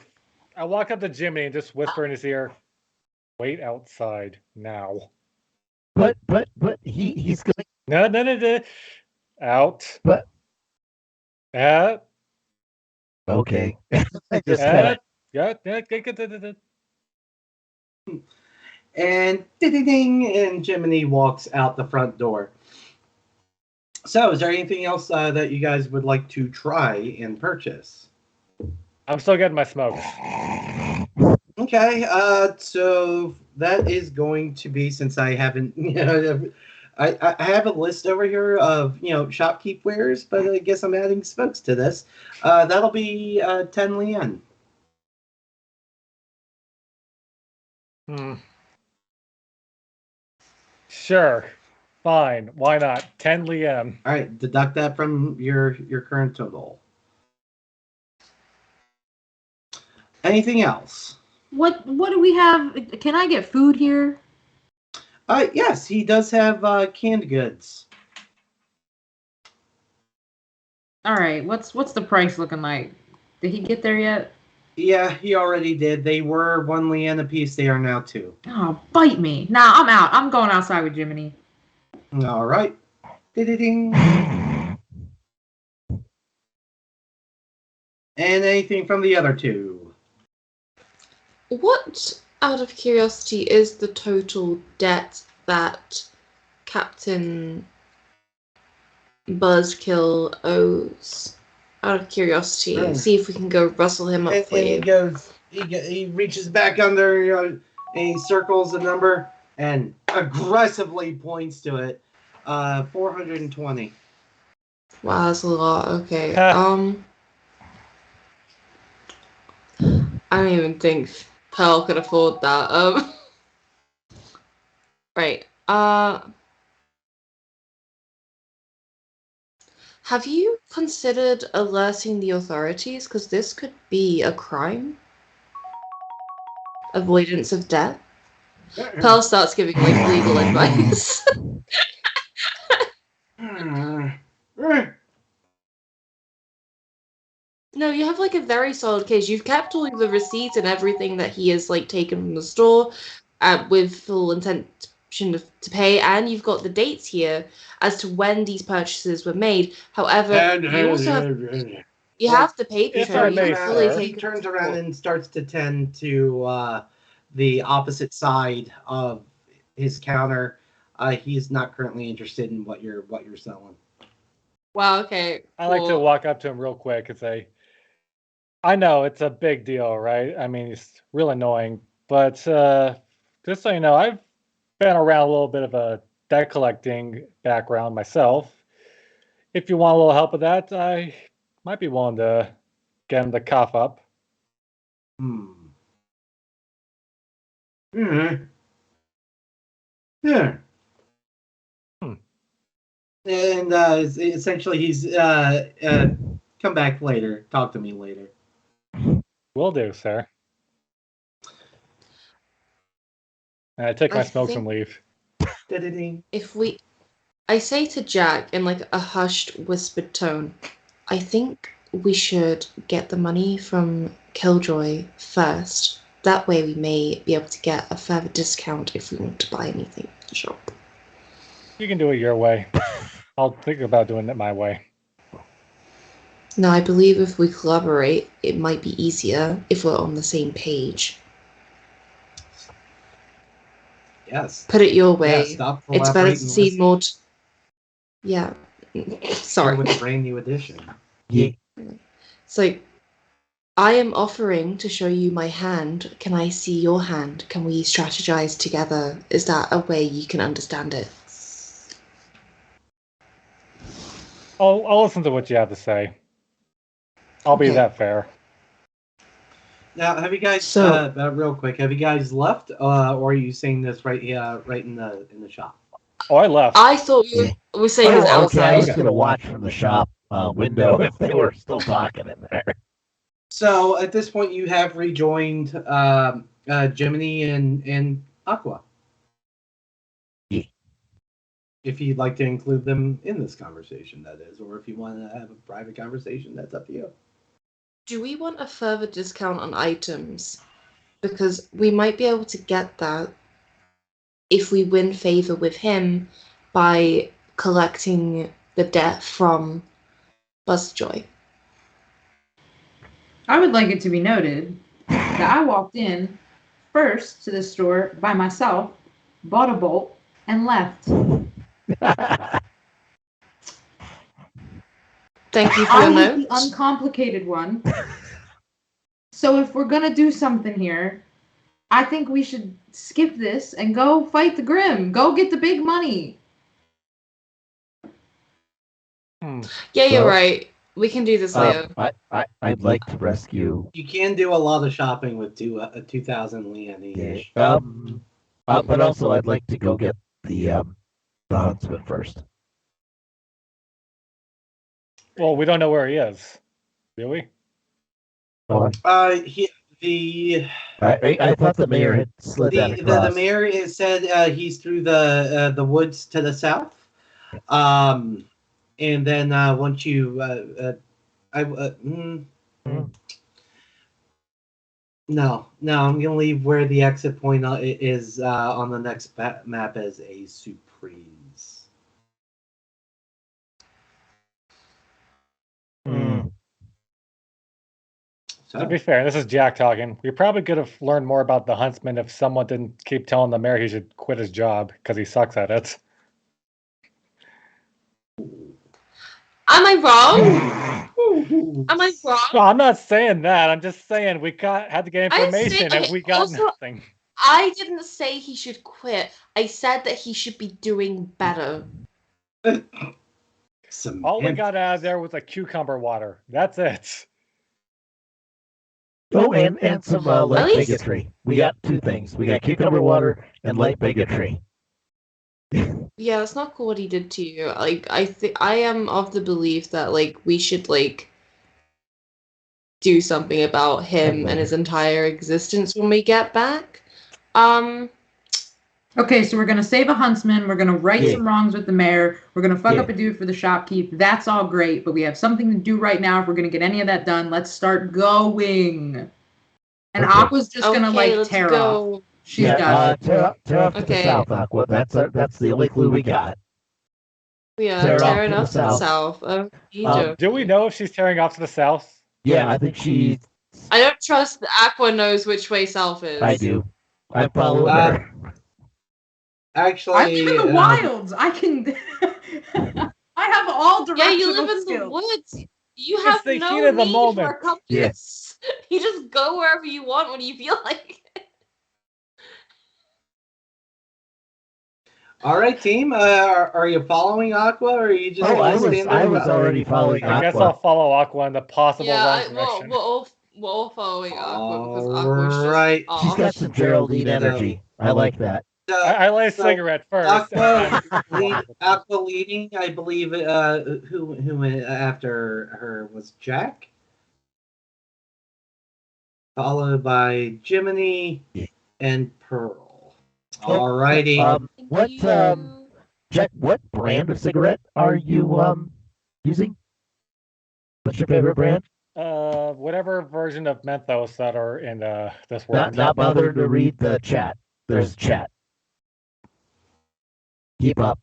Jimmy and just whisper in his ear, "Wait outside now." But he's going. No. Out. But Okay. I just kinda, Yeah. And ding, and Jiminy walks out the front door. So, is there anything else that you guys would like to try and purchase? I'm still getting my smokes. Okay, so that is going to be, since I haven't, I have a list over here of, shopkeep wares, but I guess I'm adding smokes to this. That'll be 10 lien. Sure. Fine. Why not? 10 lien. All right, deduct that from your current total. Anything else? What do we have? Can I get food here? Yes, he does have canned goods. All right. What's the price looking like? Did he get there yet? Yeah, he already did. They were 1 lien a piece. They are now 2. Oh, bite me. Nah, I'm out. I'm going outside with Jiminy. All right. Ding. And anything from the other 2? What, out of curiosity, is the total debt that Captain Buzzkill owes? Out of curiosity, see if we can go rustle him up for you. He reaches back under, and he circles the number and aggressively points to it. 420. Wow, that's a lot. Okay. I don't even think Pearl could afford that. Right. Have you considered alerting the authorities? Because this could be a crime. Avoidance of death. Pearl starts giving like legal advice. No, you have like a very solid case. You've kept all the receipts and everything that he has like taken from the store, with full intention to pay, and you've got the dates here as to when these purchases were made. However, you also have the paper If trail. I You may, have fully sir. He taken turns the around store. and starts to tend to the opposite side of his counter. He's not currently interested in what you're selling. Wow. Okay. I like to cool. walk up to him real quick and say, I know it's a big deal, right? I mean, it's real annoying, but just so you know, I've been around a little bit of a debt collecting background myself. If you want a little help with that, I might be willing to get him to cough up. Yeah. Yeah. Hmm. And essentially, he's come back later. Talk to me later. Will do, sir. And I take my I smokes think- and leave. Da-da-ding. I say to Jack in like a hushed, whispered tone, I think we should get the money from Killjoy first. That way we may be able to get a further discount if we want to buy anything at the shop. You can do it your way. I'll think about doing it my way. Now, I believe if we collaborate, it might be easier if we're on the same page. Yes. Put it your way. Yeah, stop It's better to collaborating see with more. Yeah. Here Sorry. with a brand new edition. Yeah. So, I am offering to show you my hand. Can I see your hand? Can we strategize together? Is that a way you can understand it? I'll listen to what you have to say. I'll be Okay. that fair. Now, have you guys So- real quick? Have you guys left, or are you saying this right in the shop? Oh, I left. I thought we were saying Oh, this okay, I outside. was going to watch from the shop window if they were still talking in there. So at this point, you have rejoined Jiminy and Aqua. Yeah. If you'd like to include them in this conversation, that is, or if you want to have a private conversation, that's up to you. Do we want a further discount on items? Because we might be able to get that if we win favor with him by collecting the debt from Buzzjoy. I would like it to be noted that I walked in first to the store by myself, bought a bolt, and left. Thank you for I your was the notes. uncomplicated one. So if we're gonna do something here, I think we should skip this and go fight the Grim. Go get the big money. Yeah, you're So, right. We can do this later. I'd like to rescue. You can do a lot of shopping with 2,000 Leon each. But also I'd like to go get the huntsman first. Well, we don't know where he is. Do we? Oh, I thought the mayor had slid that the across. mayor has said he's through the woods to the south. And then once you, no, I'm gonna leave where the exit point is on the next map as a surprise. So, To be fair, this is Jack talking. We probably could have learned more about the huntsman if someone didn't keep telling the mayor he should quit his job because he sucks at it. Am I wrong? Am I wrong? Well, I'm not saying that. I'm just saying we had to get I didn't say- information and okay, we got also- nothing. I didn't say he should quit. I said that he should be doing better. All we got out of there was a cucumber water. That's it. Oh, and some light At least- bigotry. We got two things. We got cucumber water and light bigotry. Yeah, that's not cool what he did to you. Like, I am of the belief that like we should like do something about him and his entire existence when we get back. Okay, so we're gonna save a huntsman. We're gonna right Yeah. some wrongs with the mayor. We're gonna fuck Yeah. up a dude for the shopkeep. That's all great, but we have something to do right now. If we're gonna get any of that done, let's start going. And Okay. Aqua's just gonna Okay, like let's tear go. off. She's Yeah, done. tear off to the Okay. south, Aqua. That's the only clue we got. Yeah, Tear off tearing to the off to the south. south of Egypt. Do we know if she's tearing off to the south? Yeah, I think she. I don't trust that Aqua knows which way south is. I do. I follow her. Actually, I live in the wilds. I can. I have all Yeah, directional you live in skills. the woods. You It's have the no heat of the need moment. for a compass. You just go wherever you want when you feel like it. all right, team. Are you following Aqua, or are you just Oh, gonna I was stand there and already wait? following I guess Aqua. I'll follow Aqua in the possible wrong direction. We're all following Aqua because All Aqua's just right. off. She's got some Geraldine energy. I like that. I light a So, cigarette first. Aqua leading, I believe. Who went after her was Jack, followed by Jiminy Yeah. and Pearl. Oh, Alrighty. What You- Jack? What brand of cigarette are you using? What's your favorite brand? Whatever version of Menthos that are in this world. Not bothering to read the chat. There's chat. Keep up.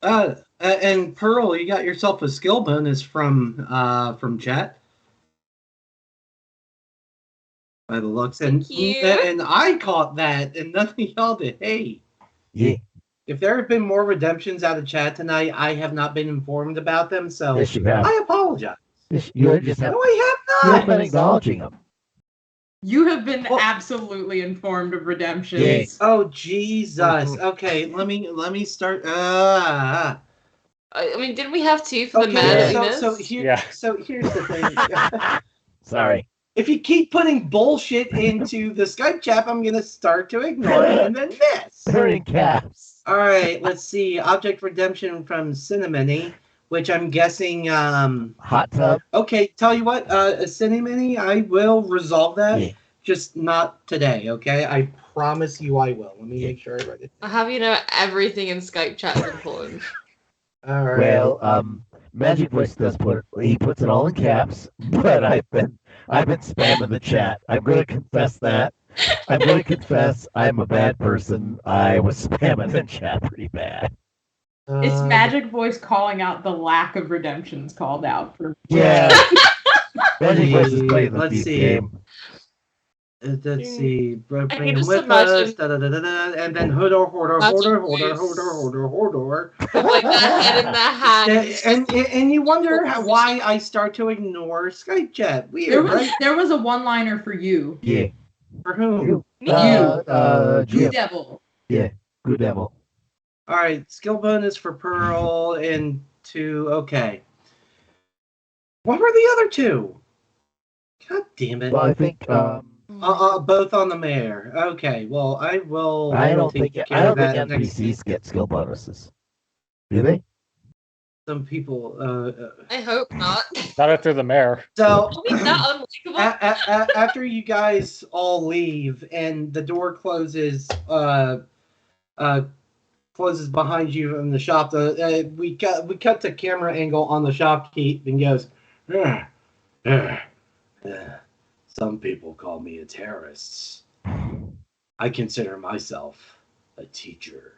And Pearl, you got yourself a skill bonus from chat. By the looks, and Thank you. and I caught that, and none of y'all did. Hey, Yeah. if there have been more redemptions out of chat tonight, I have not been informed about them, so Yes, you have. I apologize. You just have, No, I you have have been not. acknowledging them. You have been Well- absolutely informed of redemptions. Yeah. Oh Jesus! Okay, let me start. I mean, didn't we have two for the Okay, man that we so missed? here's the thing. Sorry. If you keep putting bullshit into the Skype chat, I'm gonna start to ignore it and then miss. They're in caps. All right, let's see. Object redemption from Cinnamony, which I'm guessing. Hot tub. Okay, tell you what, Cinnamony, I will resolve that. Yeah. Just not today, okay? I promise you I will. Let me make sure I write it. I have you know everything in Skype chat is important. All right. Well, Magic Voice does he puts it all in caps, but I've been spamming the chat. I'm going to confess that. I'm going to confess I'm a bad person. I was spamming the chat pretty bad. It's Magic Voice calling out the lack of redemptions called out for. Yeah. Magic Voice is playing the Let's thief see. game. Let's see. Bring can him just with imagine- us. And then Hodor. With like that head in their hand. And you wonder why I start to ignore Skype chat. Weird, right? There was a one-liner for you. Yeah. For whom? Me. Good Jim. devil. Good devil. All right, skill bonus for Pearl and okay. What were the other two? God damn it. Well, I think Both on the mayor. Okay, well, I will. I don't think that NPCs get skill bonuses. Do they? Some people. I hope not. Not if they're the mayor. So Are we that unlikable? after you guys all leave and the door closes, closes behind you in the shop. We cut to camera angle on the shopkeep and goes. Some people call me a terrorist. I consider myself a teacher.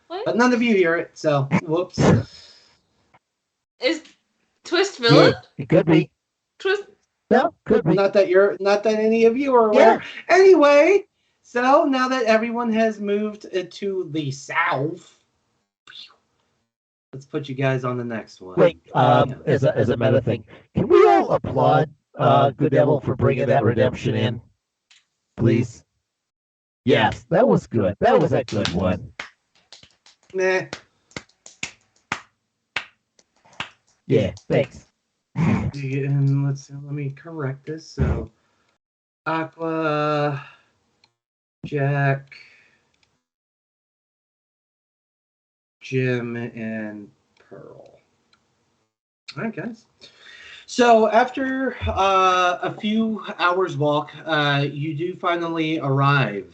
What? But none of you hear it, so whoops. Is Twist villain? It could be. Twist. No, could be. Not that any of you are aware. Yeah. Anyway, so now that everyone has moved to the south, let's put you guys on the next one. Wait, as a meta thing, can we all applaud Good Devil for bringing that redemption in, please? Yes, that was good. That was a good one. Nah. Yeah, thanks. And let me correct this. So, Aqua, Jack, Jim, and Pearl. All right, guys. So after a few hours walk, you do finally arrive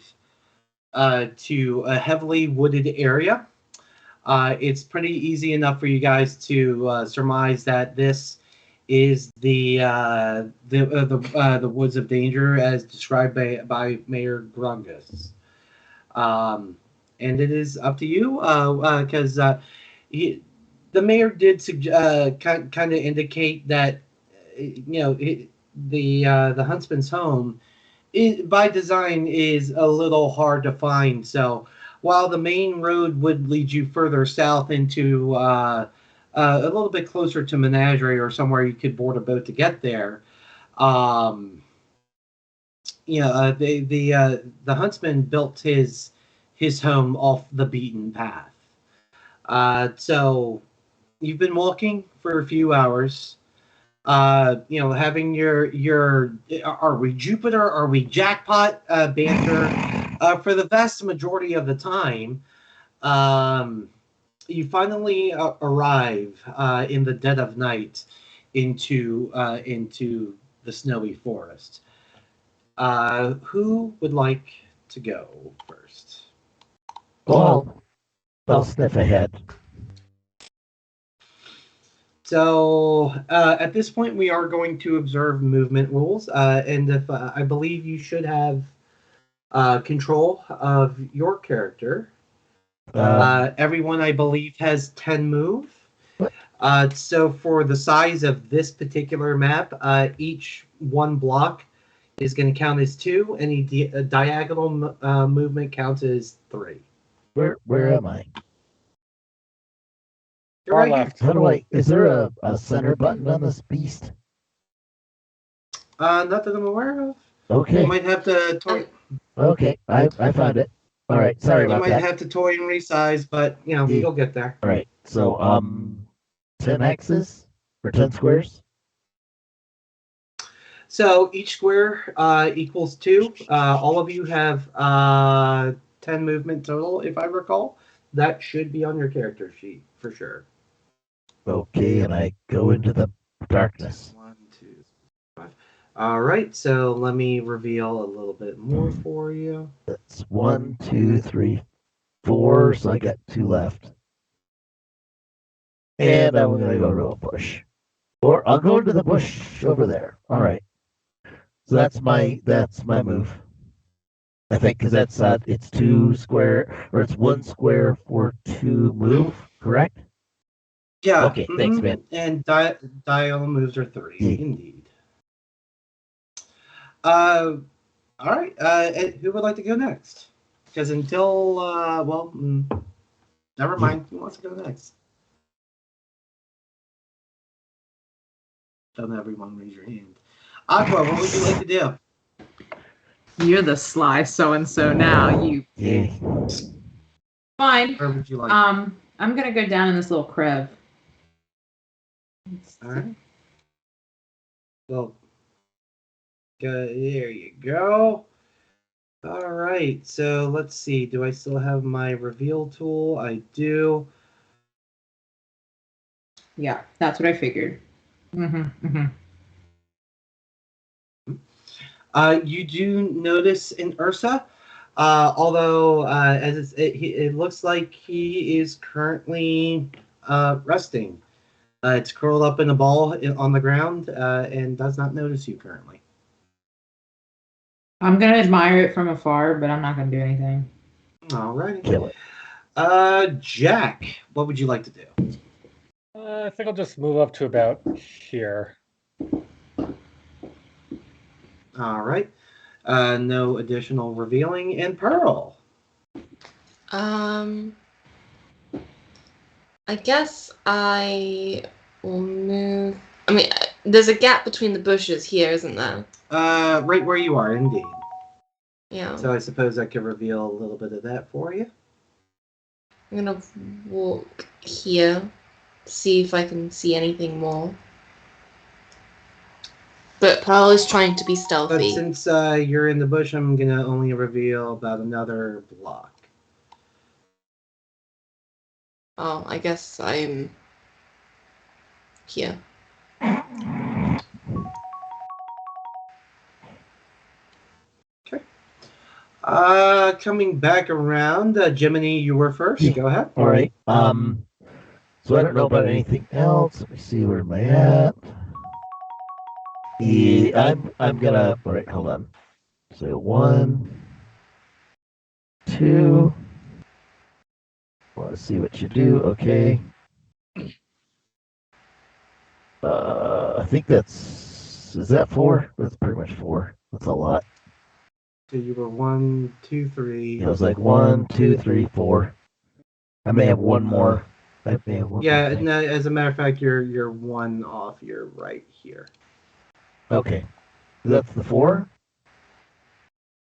to a heavily wooded area. It's pretty easy enough for you guys to surmise that this is the woods of danger as described by Mayor Grungus. And it is up to you because the mayor did kind of indicate that the huntsman's home by design is a little hard to find. So while the main road would lead you further south into a little bit closer to Menagerie or somewhere you could board a boat to get there, the huntsman built his home off the beaten path. So you've been walking for a few hours. Having your are we Jupiter, are we jackpot banter for the vast majority of the time. You finally arrive in the dead of night into the snowy forest. Who would like to go first? Well, I'll sniff ahead. So at this point, we are going to observe movement rules, and if I believe you should have control of your character. Everyone, I believe, has 10 move. So for the size of this particular map, each one block is going to count as 2. Any diagonal movement counts as 3. Where am I? You're Far right left. How do I? Is there a center button on this beast? Not that I'm aware of. Okay. You might have to toy. Okay, I found it. All right, sorry You about might that. have to toy and resize, but you'll get there. All right, so 10 axes or 10 squares. So each square equals 2. All of you have 10 movement total, if I recall. That should be on your character sheet for sure. Okay, and I go into the darkness. 1, 2, 5. All right, so let me reveal a little bit more for you. That's 1, 2, 3, 4. So I got 2 left. And I'm gonna go to a bush, or I'll go into the bush over there. All right. So that's my move. I think because that's it's 2 square, or it's 1 square for 2 move. Correct? Yeah. Okay, thanks, man. And diagonal moves are 3, indeed. All right. Who would like to go next? Because until never mind. Who wants to go next? Don't everyone raise your hand. Aqua, what would you like to do? You're the sly so-and-so now. You Yeah. fine. Or would you like? I'm gonna go down in this little crev. All right. Well, there you go. All right. So let's see. Do I still have my reveal tool? I do. Yeah, that's what I figured. You do notice in Ursa, although as it looks like he is currently resting. It's curled up in a ball on the ground and does not notice you currently. I'm gonna admire it from afar, but I'm not gonna do anything. All right. Kill it. Jack, what would you like to do? I think I'll just move up to about here. All right. No additional revealing. And Pearl. I guess I will move. I mean, there's a gap between the bushes here, isn't there? Right where you are, indeed. Yeah. So I suppose I could reveal a little bit of that for you. I'm gonna walk here, see if I can see anything more. But Pearl is trying to be But stealthy. since you're in the bush, I'm gonna only reveal about another block. Oh, I guess I'm here. Coming back around, Jiminy, you were first. Yeah. Go ahead. All right. So I don't know about anything else. Let me see, where am I at? Yeah, I'm gonna. All right, hold on. So 1, 2. Want to see what you do? Okay. I think is that 4? That's pretty much 4. That's a lot. So you were 1, 2, 3. It was like 1, 2, 3, 4. I may have one more. I may have one Yeah, more thing. no, as a matter of fact, you're 1 off. You're right here. Okay. That's the 4?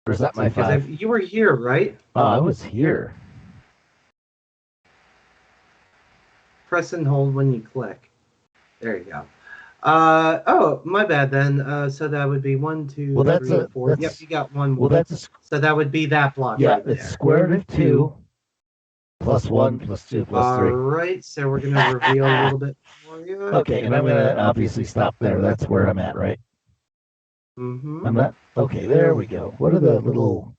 Or is that my Because 5? you were here, right? Oh, I was here. Press and hold when you click. There you go. Oh, my bad then. So that would be 1, 2, Well, that's 3, a 4. that's Yep, you got one more. well that's a So that would be that block yeah. right It's there. square root of 2 plus 1 plus 2 plus All 3. right, so we're gonna reveal a little bit for you. Okay, and I'm gonna obviously stop there. That's where I'm at, right? Mm-hmm. I'm not. Okay, there we go. What are the little?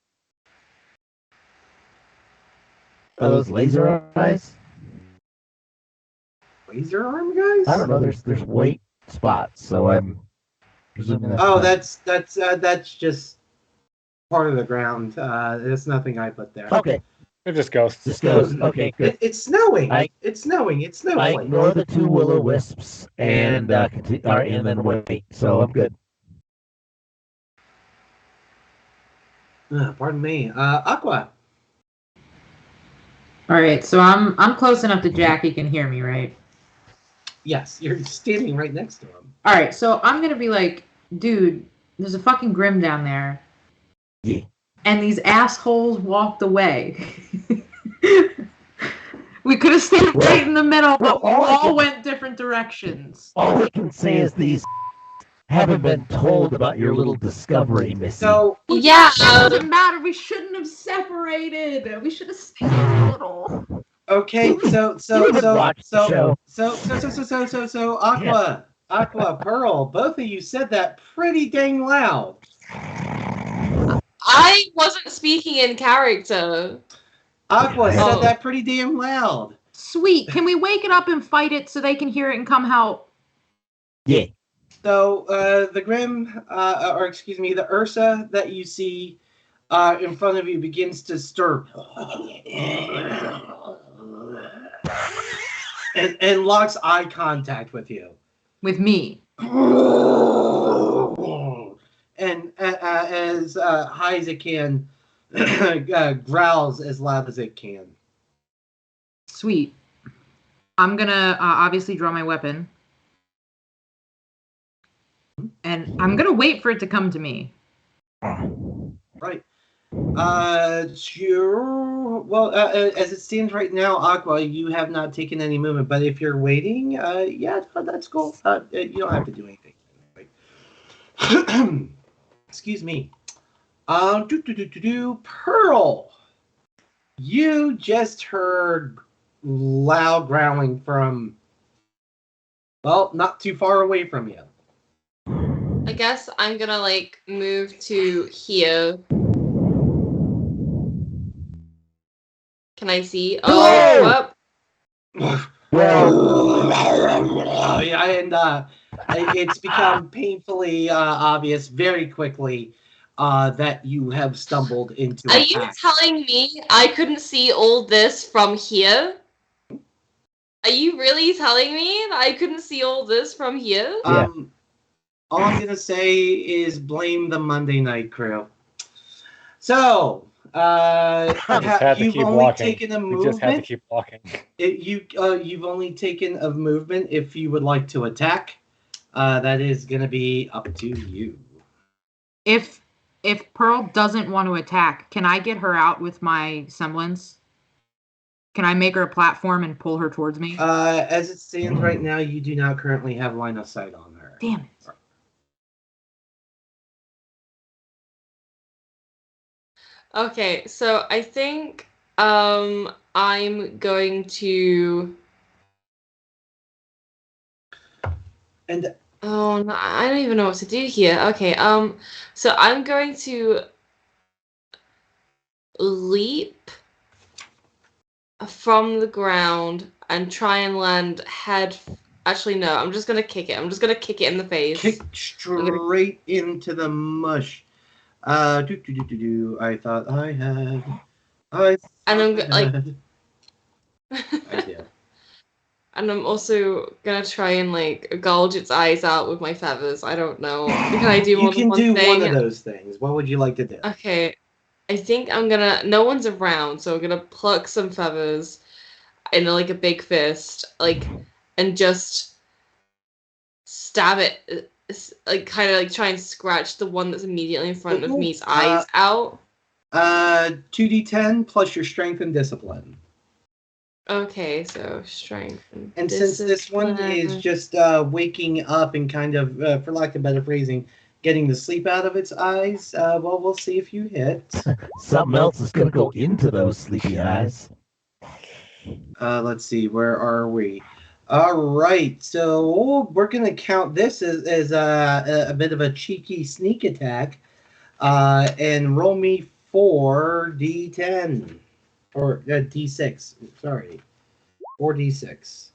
Are those laser eyes? Laser arm guys? I don't know. There's white spots, so I'm presuming that's. Oh, not- that's just part of the ground. There's nothing I put there. Okay. They're just ghosts. Just goes. Okay, good. It's snowing. I- It's snowing. It's I snowing. ignore the 2 will-o-wisps and continue, and then wait. So I'm good. Pardon me. Aqua. All right, so I'm close enough that Jackie can hear me, right? Yes, you're standing right next to him. All right, so I'm gonna be like, dude, there's a fucking Grim down there, Yeah. and these assholes walked away. We could have stayed right in the middle, but we all went different directions. All I can say is these haven't been told about your little discovery, Missy. So Yeah. It doesn't matter. We shouldn't have separated. We should have stayed a little. okay, so Watch the show. Aqua, Pearl, both of you said that pretty dang loud. I wasn't speaking in character. Aqua said Oh. that pretty damn loud. Sweet. Can we wake it up and fight it so they can hear it and come help? Yeah. So the Grim, or excuse me, the Ursa that you see in front of you begins to stir and locks eye contact with you. With me. And as high as it can, growls as loud as it can. Sweet. I'm gonna obviously draw my weapon. And I'm gonna wait for it to come to me. Right. Sure. Well, as it stands right now, Aqua, you have not taken any movement. But if you're waiting, yeah, that's cool. You don't have to do anything. Excuse me. Pearl. You just heard loud growling from, well, not too far away from you. I guess I'm gonna like move to here. Can I see? Oh, Well, yeah, and it's become painfully obvious very quickly that you have stumbled into are a you pack. telling me I couldn't see all this from here? Are you really telling me that I couldn't see all this from here? Yeah. All I'm gonna say is blame the Monday night crew. So, you've only taken a movement. We just had to keep walking. You've only taken a movement. If you would like to attack, that is gonna be up to you. If Pearl doesn't want to attack, can I get her out with my semblance? Can I make her a platform and pull her towards me? As it stands right now, you do not currently have line of sight on her. Damn it. Okay, so I think I'm going to. And Oh, no, I don't even know what to do here. Okay, so I'm going to leap from the ground and try and land head. Actually, no, I'm just gonna kick it. I'm just gonna kick it in the face. kick straight into the mush. I thought I had. And I'm like. I did. And I'm also gonna try and like gouge its eyes out with my feathers. I don't know. Can I do You more can than one do thing? one of those things. What would you like to do? Okay. I think I'm gonna. No one's around, so I'm gonna pluck some feathers in like a big fist, like, and just stab it, like kind of like try and scratch the one that's immediately in front of me's eyes out. 2d10 plus your strength and discipline. Okay, so strength And since this one is just waking up and kind of, for lack of better phrasing, getting the sleep out of its eyes, well, we'll see if you hit. Something else is going to go into those sleepy eyes. Let's see, where are we? All right, so we're going to count this as a bit of a cheeky sneak attack. And roll me 4d10. Or d6, sorry. 4d6.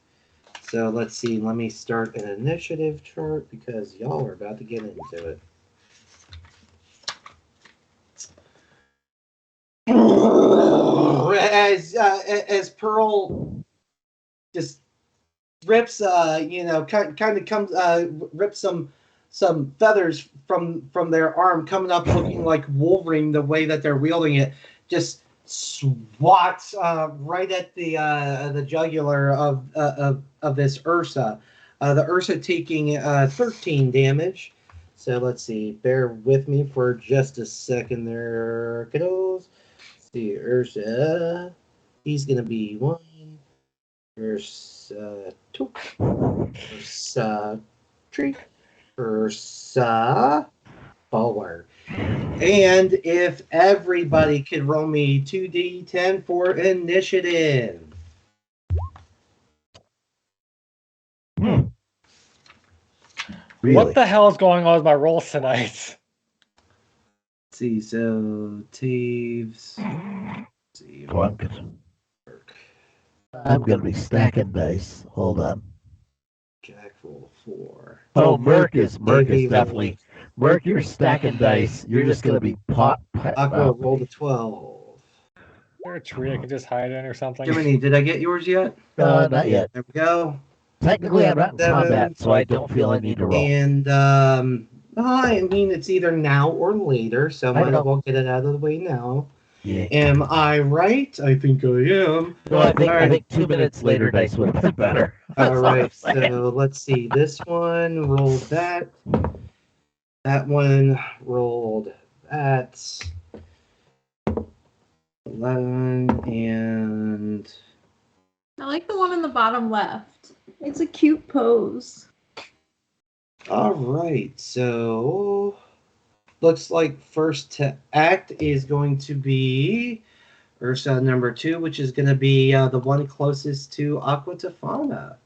So let's see, let me start an initiative chart because y'all are about to get into it. As Pearl just rips, kind of comes, rips some feathers from their arm, coming up looking like Wolverine the way that they're wielding it, just swats right at the jugular of this Ursa. The Ursa taking 13 damage. So let's see. Bear with me for just a second there, kiddos. Let's see, Ursa. He's gonna be 1. Ursa 2. Ursa 3. Ursa 4. And if everybody could roll me 2d10 for initiative. Really? What the hell is going on with my rolls tonight? Let's see, so Taves. See, Well, I'm going to be stacking dice. Hold on. Jack roll 4. Oh, Merc is definitely. Merc, you're stacking dice. You're just going to be Aqua roll the 12. Is there a tree I can just hide in or something? Jiminy, did I get yours yet? Not yet. There we go. Technically, I'm not in combat, so I don't feel I need to roll. And, I mean, it's either now or later, so might as well get it out of the way now. Yeah. Am I right? I think I am. No, I think 2 minutes later dice would have been better. All right, so let's see. This one rolled that. That one rolled that. 11 and... I like the one in the bottom left. It's a cute pose. All right, so looks like first to act is going to be Ursa number 2, which is going to be the one closest to Aqua Tofana.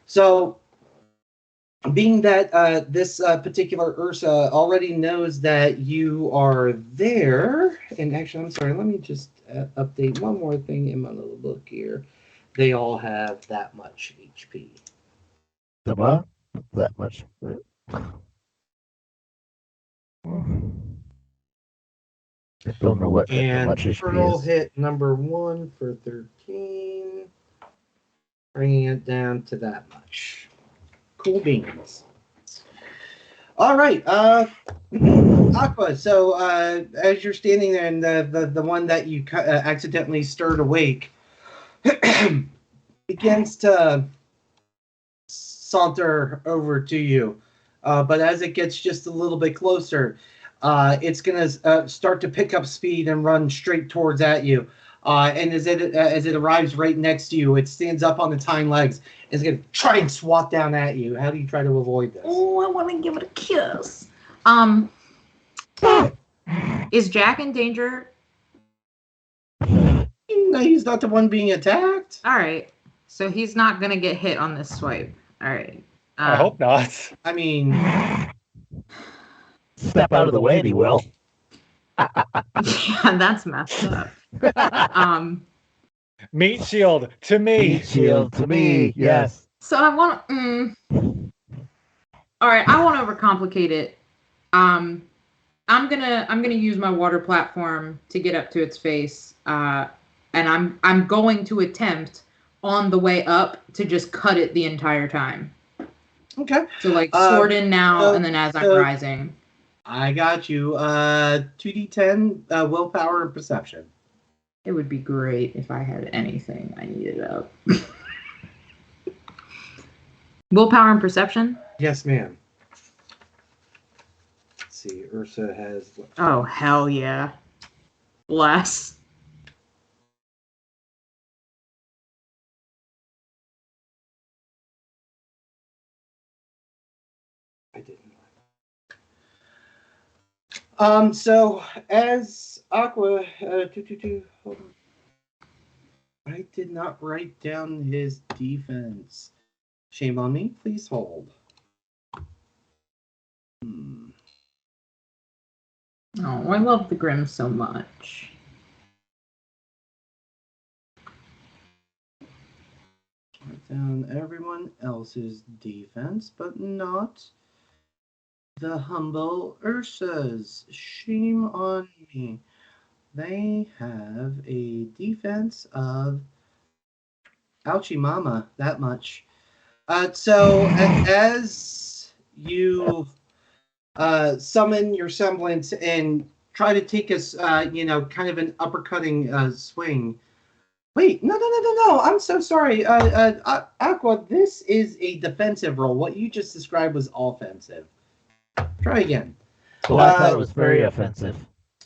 So, being that this particular Ursa already knows that you are there, and actually, I'm sorry, let me just update one more thing in my little book here. They all have that much HP. What? That much. I don't know what And much HP Pearl is. hit number 1 for 13, bringing it down to that much. Cool beans. All right, Aqua. So as you're standing there, and the one that you accidentally stirred awake begins to saunter over to you, but as it gets just a little bit closer, it's gonna start to pick up speed and run straight towards at you. And as it arrives right next to you, it stands up on its hind legs. It's gonna try and swat down at you. How do you try to avoid this? Oh, I want to give it a kiss. Is Jack in danger? I he's not the one being attacked. All right. So he's not gonna get hit on this swipe. All right. I hope not. I mean, Step out of the way and he will. Yeah, that's messed up. Meat shield to me. Meat shield to me, yes. So I want to. All right, I want to overcomplicate it. I'm gonna use my water platform to get up to its face, and I'm going to attempt on the way up to just cut it the entire time. okay. So like sword in now, and then as I'm rising. I got you. 2d10 willpower and perception. It would be great if I had anything I needed up. Willpower and perception? Yes, ma'am. Let's see. Ursa has. Oh, hell yeah. Bless. I didn't. So as Aqua, hold on. I did not write down his defense. Shame on me. Please hold. Oh, I love the Grimm so much. Write down everyone else's defense, but not the humble Ursa's. Shame on me. They have a defense of ouchie mama, that much. So as you summon your semblance and try to take us, kind of an uppercutting swing. Wait, no. I'm so sorry. Aqua, this is a defensive roll. What you just described was offensive. Try again. Oh, I thought it was very offensive.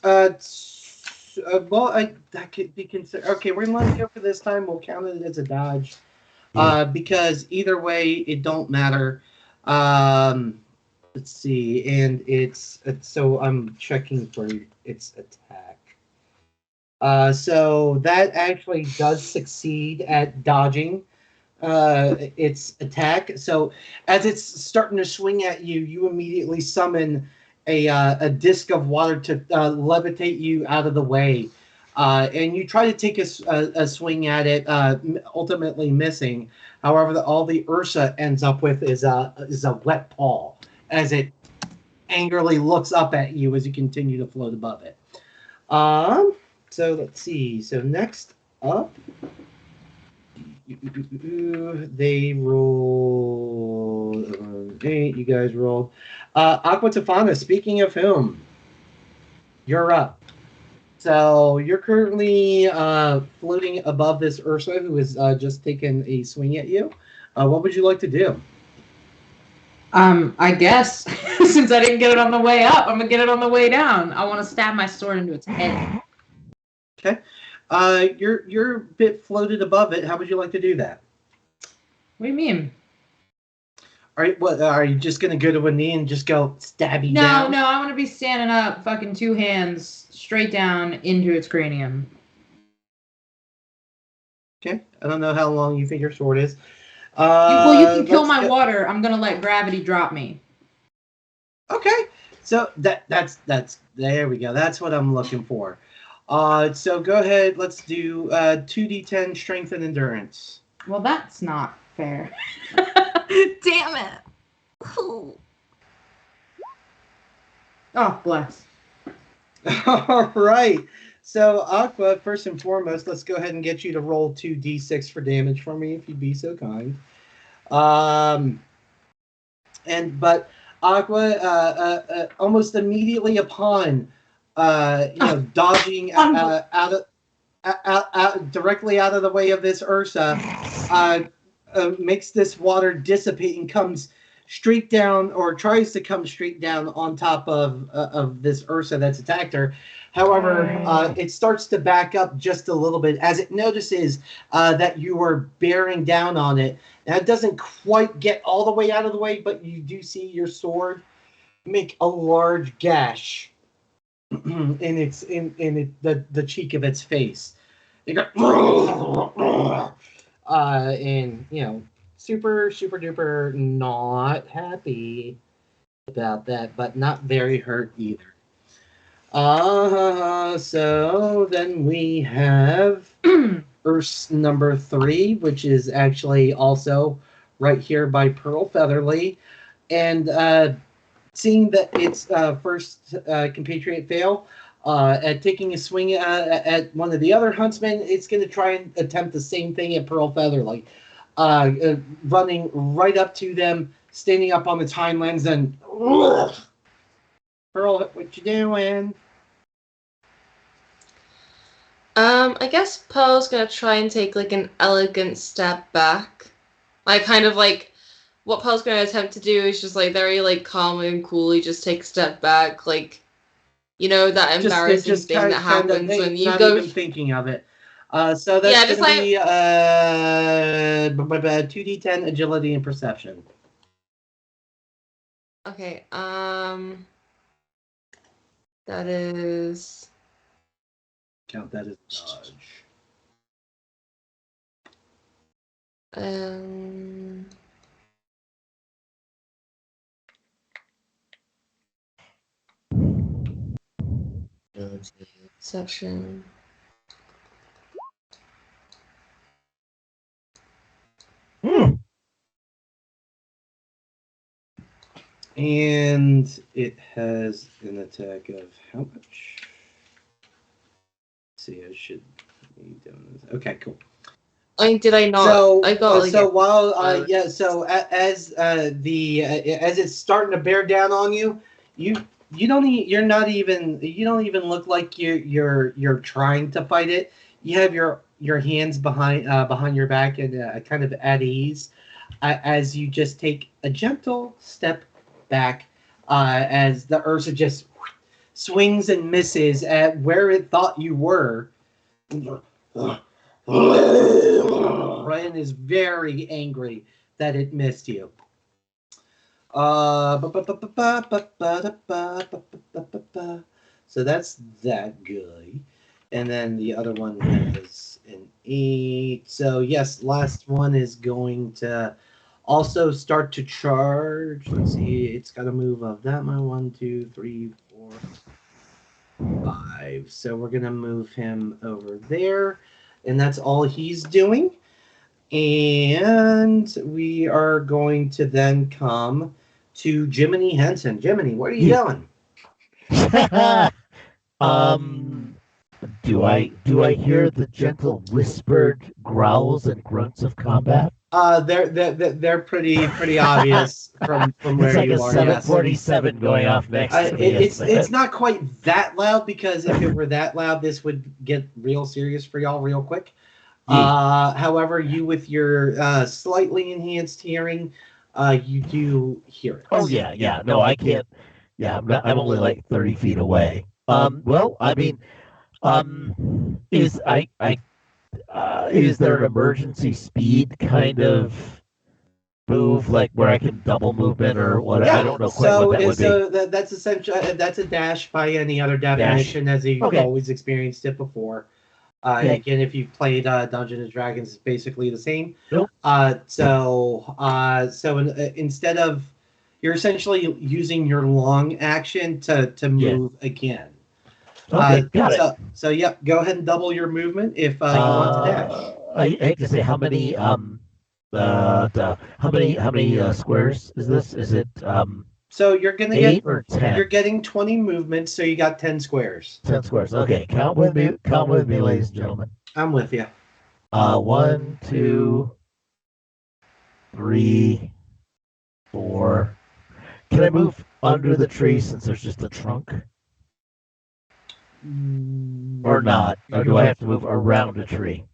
That could be considered. Okay, we're gonna let it go for this time. We'll count it as a dodge. Because either way, it don't matter. Let's see, and it's so I'm checking for its attack. So that actually does succeed at dodging its attack. So as it's starting to swing at you, you immediately summon a disc of water to levitate you out of the way. And you try to take a swing at it, ultimately missing. However, all the Ursa ends up with is a wet paw as it angrily looks up at you as you continue to float above it. So let's see. So next up, they rolled 8. You guys rolled. Aqua Tofana, speaking of whom, you're up. So you're currently floating above this Ursa who has just taken a swing at you. What would you like to do? I guess since I didn't get it on the way up, I'm gonna get it on the way down. I want to stab my sword into its head. Okay. You're a bit floated above it. How would you like to do that? What do you mean? All right. What are you just gonna go to a knee and just go stabby down? No. I want to be standing up, fucking 2 hands straight down into its cranium. Okay. I don't know how long you think your sword is. You can kill my water. I'm gonna let gravity drop me. Okay. So that's there we go. That's what I'm looking for. So go ahead. Let's do 2d10 strength and endurance. Well, that's not fair. Damn it. Oh, bless. All right. So Aqua, first and foremost, let's go ahead and get you to roll 2d6 for damage for me, if you'd be so kind. But Aqua, almost immediately upon dodging directly out of the way of this Ursa, makes this water dissipate and comes straight down, or tries to come straight down on top of this Ursa that's attacked her. However, it starts to back up just a little bit as it notices that you are bearing down on it. Now, it doesn't quite get all the way out of the way, but you do see your sword make a large gash in the cheek of its face. They go, and super duper not happy about that, but not very hurt either. So then we have Earth's number 3, which is actually also right here by Pearl Featherly, and seeing that its first compatriot fail at taking a swing at one of the other huntsmen, it's going to try and attempt the same thing at Pearl Featherly, running right up to them, standing up on its hind legs, and Pearl, what you doing? I guess Pearl's gonna try and take like an elegant step back. Like kind of like what Pearl's gonna attempt to do is just like very like calmly and coolly just take a step back, like that embarrassing thing that happens when you not go even thinking of it. So that's gonna be 2d10 agility and perception. Okay, that is Count that as dodge. Perception. And it has an attack of how much? Let's see, I should be doing this. Okay, cool. Did I not? So, I got as it's starting to bear down on you, you don't even look like you're trying to fight it. You have your hands behind your back and kind of at ease as you just take a gentle step back as the Ursa just swings and misses at where it thought you were. Ryan is very angry that it missed you. So that's that guy. And then the other one has an 8. So yes, last one is going to also start to charge. Let's see, it's got to move of that one. 1, 2, 3, 4, 5. So we're gonna move him over there, and that's all he's doing. And we are going to then come to Jiminy Henson. Jiminy, what are you doing? Do I hear the gentle whispered growls and grunts of combat? They're pretty obvious from where it's like you a are. 747 yes. Going off next to me. It's not quite that loud, because if it were that loud, this would get real serious for y'all real quick. However, you with your slightly enhanced hearing, you do hear it. Oh yeah. No, I can't. Yeah, I'm only like 30 feet away. Well, I mean, is there an emergency speed kind of move, like where I can double movement or what? Yeah, I don't know quite what that would be. So that's essentially that's a dash by any other definition, as you've always experienced it before. Again, if you've played Dungeons and Dragons, it's basically the same. Nope. Instead of, you're essentially using your long action to move again. Okay, got it. So yep, go ahead and double your movement if you want to dash. I hate to say how many squares is this? Is it So you're gonna 8 or 10? You're getting 20 movements, so you got 10 squares. 10 squares. Okay, count with me, ladies and gentlemen. I'm with you. 1, 2, 3, 4. Can I move under the tree since there's just a trunk? Or not? Or do I have to move around a tree?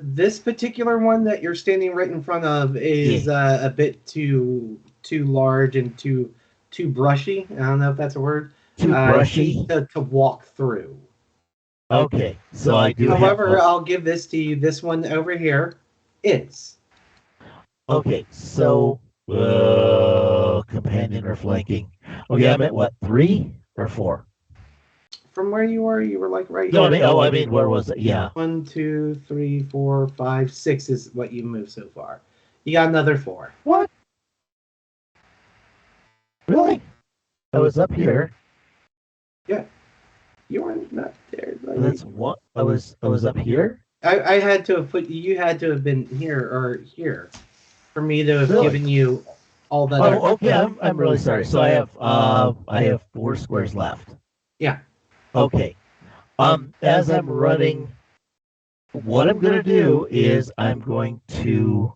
This particular one that you're standing right in front of is a bit too large and too brushy. I don't know if that's a word. Too brushy to walk through. Okay, so I do. However, I'll give this to you. This one over here is. Okay, so companion or flanking. Okay, I'm at what, 3 or 4? from where you were? You were like right No, here. I mean, where was it? Yeah. 1, 2, 3, 4, 5, 6 is what you moved so far. You got another 4. What? Really? I was up here. You weren't not there. Like, That's what I was up here. I had to have put you had to have been here or here for me to have Really? given you all that. Oh, okay. I'm really sorry. So I have 4 squares left. Yeah. Okay. As I'm running, what I'm gonna do is I'm going to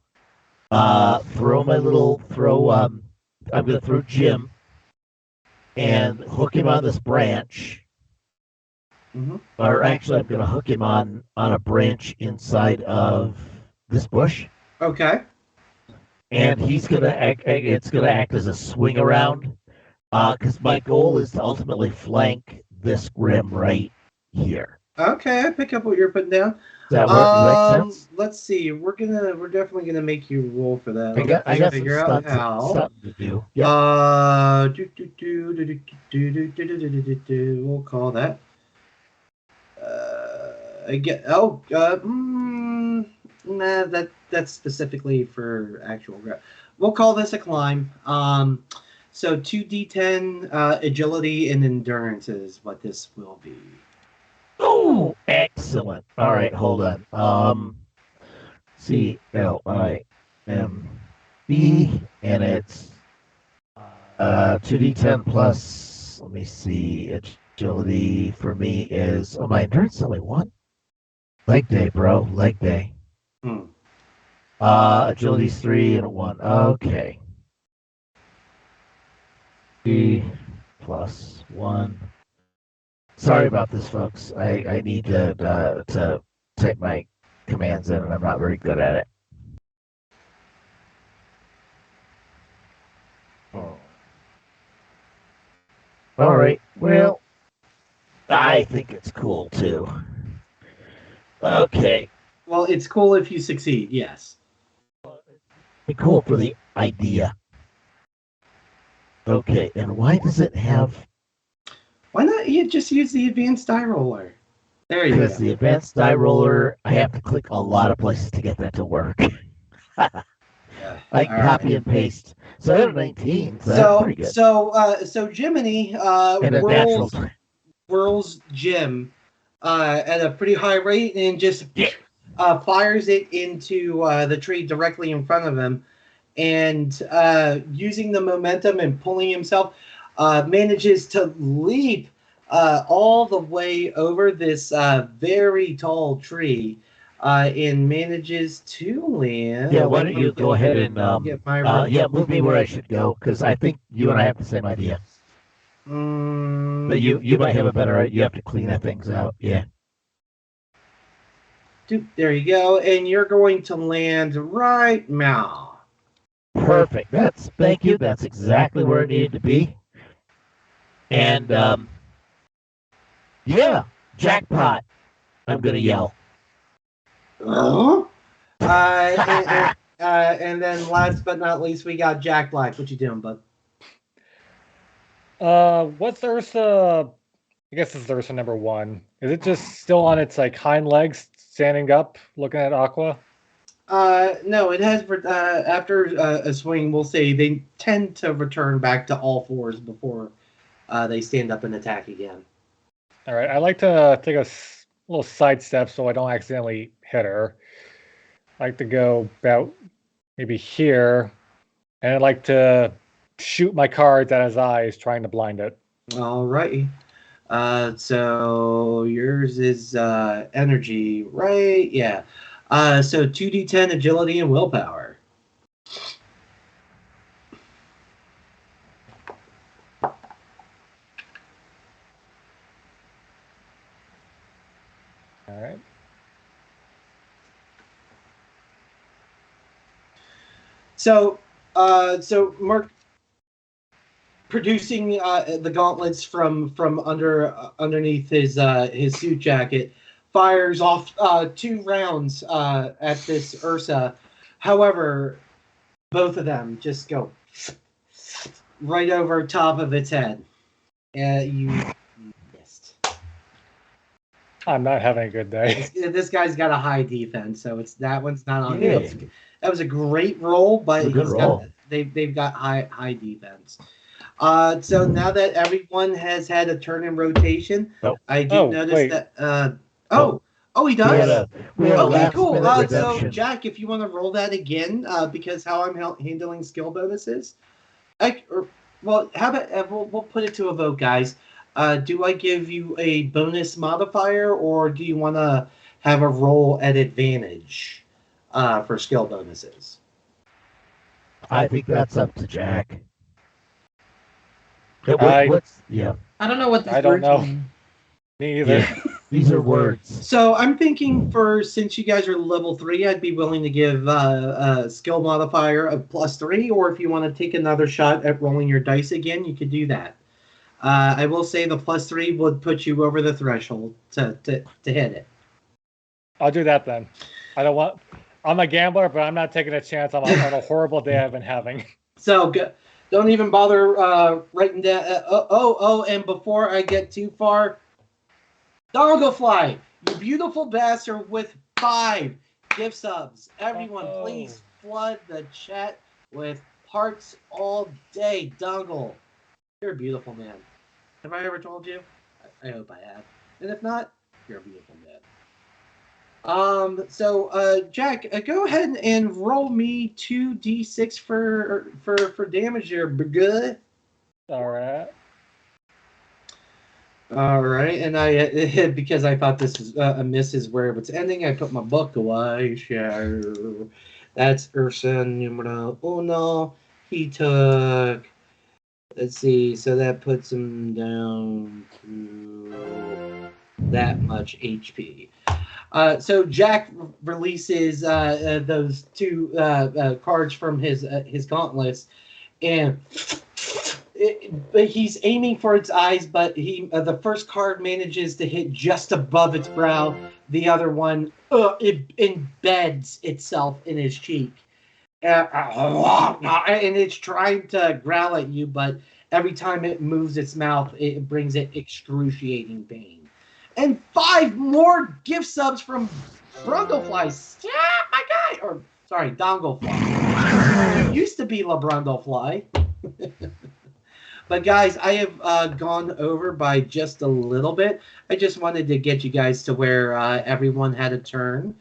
throw my little throw. I'm gonna throw Jim and hook him on this branch. Mm-hmm. Or actually, I'm gonna hook him on a branch inside of this bush. Okay. And he's gonna act. It's gonna act as a swing around, because my goal is to ultimately flank this grim right here. Okay, I pick up what you're putting down. Does that work? Does that make sense? Let's see. We're definitely gonna make you roll for that. I got some figure out stunts, how. something to do. We'll call that. Nah, that's specifically for actual ground. We'll call this a climb. So 2d10 agility and endurance is what this will be. Oh, excellent. All right, hold on. CLIMB, and it's 2d10 plus. Let me see. Agility for me is my endurance is only 1. Leg day, bro. Leg day. Agility's 3 and a 1. Okay. 3 plus 1. Sorry about this, folks. I need to type my commands in, and I'm not very good at it. All right. Well, I think it's cool too. Okay. Well, it's cool if you succeed. Yes. It's cool for the idea. Okay. And why does it have? Why not you just use the advanced die roller? There you go. Because the advanced die roller, I have to click a lot of places to get that to work. I copy and paste. So I have 19. So that's pretty good. So Jiminy whirls Jim at a pretty high rate and just fires it into the tree directly in front of him, and using the momentum and pulling himself, manages to leap all the way over this very tall tree. And manages to land. Yeah, why don't you go ahead and get my move me where I should go, because I think you and I have the same idea. But you might have a better idea. You have to clean that things out. Yeah. There you go, and you're going to land right now. Perfect. Thank you. That's exactly where it needed to be. And yeah, jackpot. I'm gonna yell. And then last but not least, we got Jack Black. What you doing, bud? What's Ursa? I guess it's Ursa number 1. Is it just still on its like hind legs, standing up, looking at Aqua? No, it has. After a swing, we'll say they tend to return back to all fours before they stand up and attack again. All right, I like to take a little sidestep so I don't accidentally hit her. I like to go about maybe here, and I'd like to shoot my cards at his eyes, trying to blind it. All righty. So yours is energy, right? Yeah. So 2d10 agility and willpower. All right. So Mark, producing the gauntlets from underneath his suit jacket, fires off 2 rounds at this Ursa. However, both of them just go right over top of its head. You missed. I'm not having a good day. This guy's got a high defense, so that one's not on Yeah. him. That was a great roll, but A good roll. they've got high defense. So now that everyone has had a turn in rotation, I do notice wait. that. He does. We had a Okay, last cool. minute So redemption. Jack, if you want to roll that again, because how I'm handling skill bonuses, how about we'll put it to a vote, guys. Do I give you a bonus modifier, or do you want to have a roll at advantage for skill bonuses? I think that's up to Jack. I I don't know what these I don't words know. mean. Me either. Yeah. These are words. So I'm thinking since you guys are level 3, I'd be willing to give a skill modifier of +3, or if you want to take another shot at rolling your dice again, you could do that. I will say the +3 would put you over the threshold to hit it. I'll do that then. I'm a gambler, but I'm not taking a chance on a horrible day I've been having. So don't even bother writing down. And before I get too far, Donglefly, you beautiful bastard with 5 gift subs. Everyone, please flood the chat with hearts all day. Dongle, you're a beautiful man. Have I ever told you? I hope I have. And if not, you're a beautiful man. Jack, go ahead and roll me 2d6 for damage there, good. All right. All right, and I because I thought this was a miss is where it's ending, I put my book away. So that's Ursa numero uno. He took. Let's see, so that puts him down to that much HP. So Jack releases those 2 cards from his gauntlets, and but he's aiming for its eyes, but the first card manages to hit just above its brow. The other one it embeds itself in his cheek. And it's trying to growl at you, but every time it moves its mouth, it brings it excruciating pain. And 5 more gift subs from Brundlefly. Yeah, my guy! Or, sorry, Donglefly. It used to be La Brundlefly. But guys, I have gone over by just a little bit. I just wanted to get you guys to where everyone had a turn.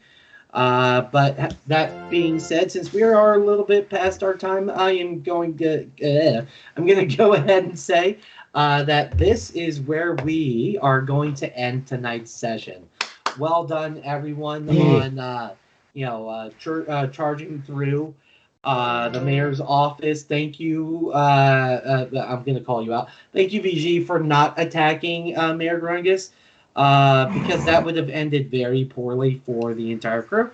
But that being said, since we are a little bit past our time, I'm going to go ahead and say that this is where we are going to end tonight's session. Well done, everyone, on charging through the mayor's office. Thank you. I'm going to call you out. Thank you, VG, for not attacking Mayor Grungus. Because that would have ended very poorly for the entire crew.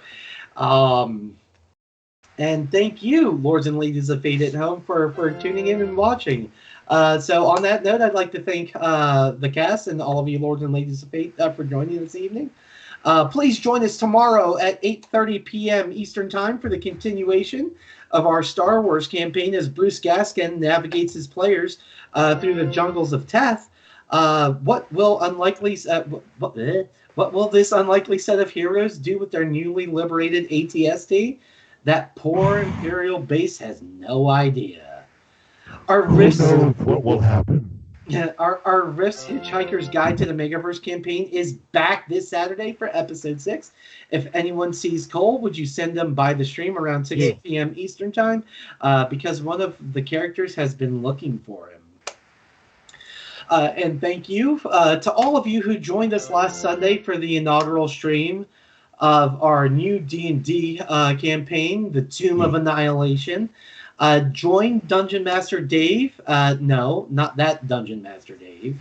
And thank you, lords and ladies of Fate at home, for tuning in and watching. So on that note, I'd like to thank the cast and all of you lords and ladies of Fate for joining this evening. Please join us tomorrow at 8:30 p.m. Eastern Time for the continuation of our Star Wars campaign as Bruce Gaskin navigates his players through the jungles of Teth. What will this unlikely set of heroes do with their newly liberated ATST? That poor Imperial base has no idea. Our Rifts, Who knows what will happen? our Rifts Hitchhiker's Guide to the Megaverse campaign is back this Saturday for episode 6. If anyone sees Cole, would you send them by the stream around 6 p.m. Eastern Time? Because one of the characters has been looking for him. And thank you to all of you who joined us last Sunday for the inaugural stream of our new D&D campaign, The Tomb of Annihilation. Join Dungeon Master Dave. No, not that Dungeon Master Dave.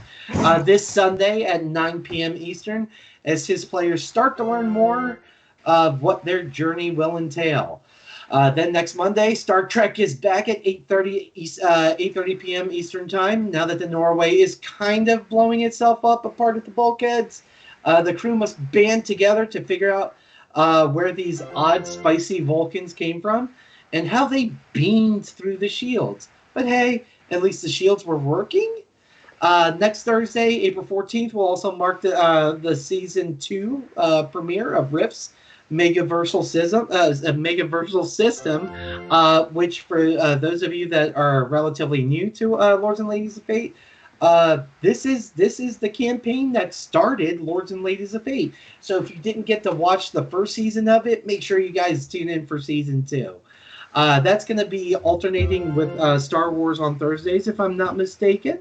This Sunday at 9 p.m. Eastern as his players start to learn more of what their journey will entail. Then next Monday, Star Trek is back at 8:30 p.m. Eastern Time. Now that the Norway is kind of blowing itself up apart at the bulkheads, the crew must band together to figure out where these odd, spicy Vulcans came from and how they beamed through the shields. But hey, at least the shields were working. Next Thursday, April 14th, will also mark the season 2 premiere of Rift's Megaversal System, which for those of you that are relatively new to Lords and Ladies of Fate, this is the campaign that started Lords and Ladies of Fate. So if you didn't get to watch the first season of it, make sure you guys tune in for season 2. That's going to be alternating with Star Wars on Thursdays, if I'm not mistaken,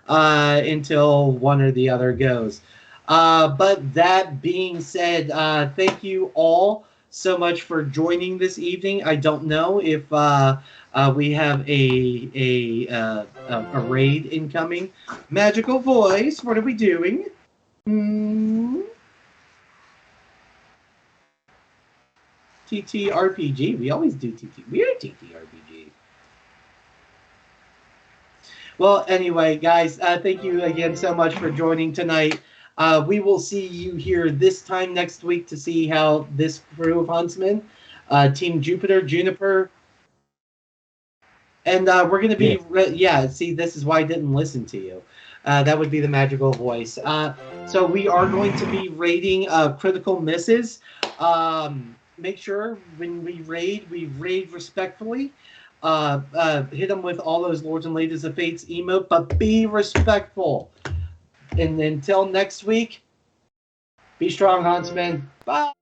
until one or the other goes. But that being said, thank you all so much for joining this evening. I don't know if we have a raid incoming. Magical voice, what are we doing? TTRPG. We always do TT. We're TTRPG. Well, anyway, guys, thank you again so much for joining tonight. We will see you here this time next week to see how this crew of Huntsmen, Team Jupiter, Juniper, and we're going to be... see, this is why I didn't listen to you. That would be the magical voice. So we are going to be rating critical misses. Make sure when we raid respectfully. Hit them with all those Lords and Ladies of Fate's emote, but be respectful. And until next week, be strong, Huntsman. Bye.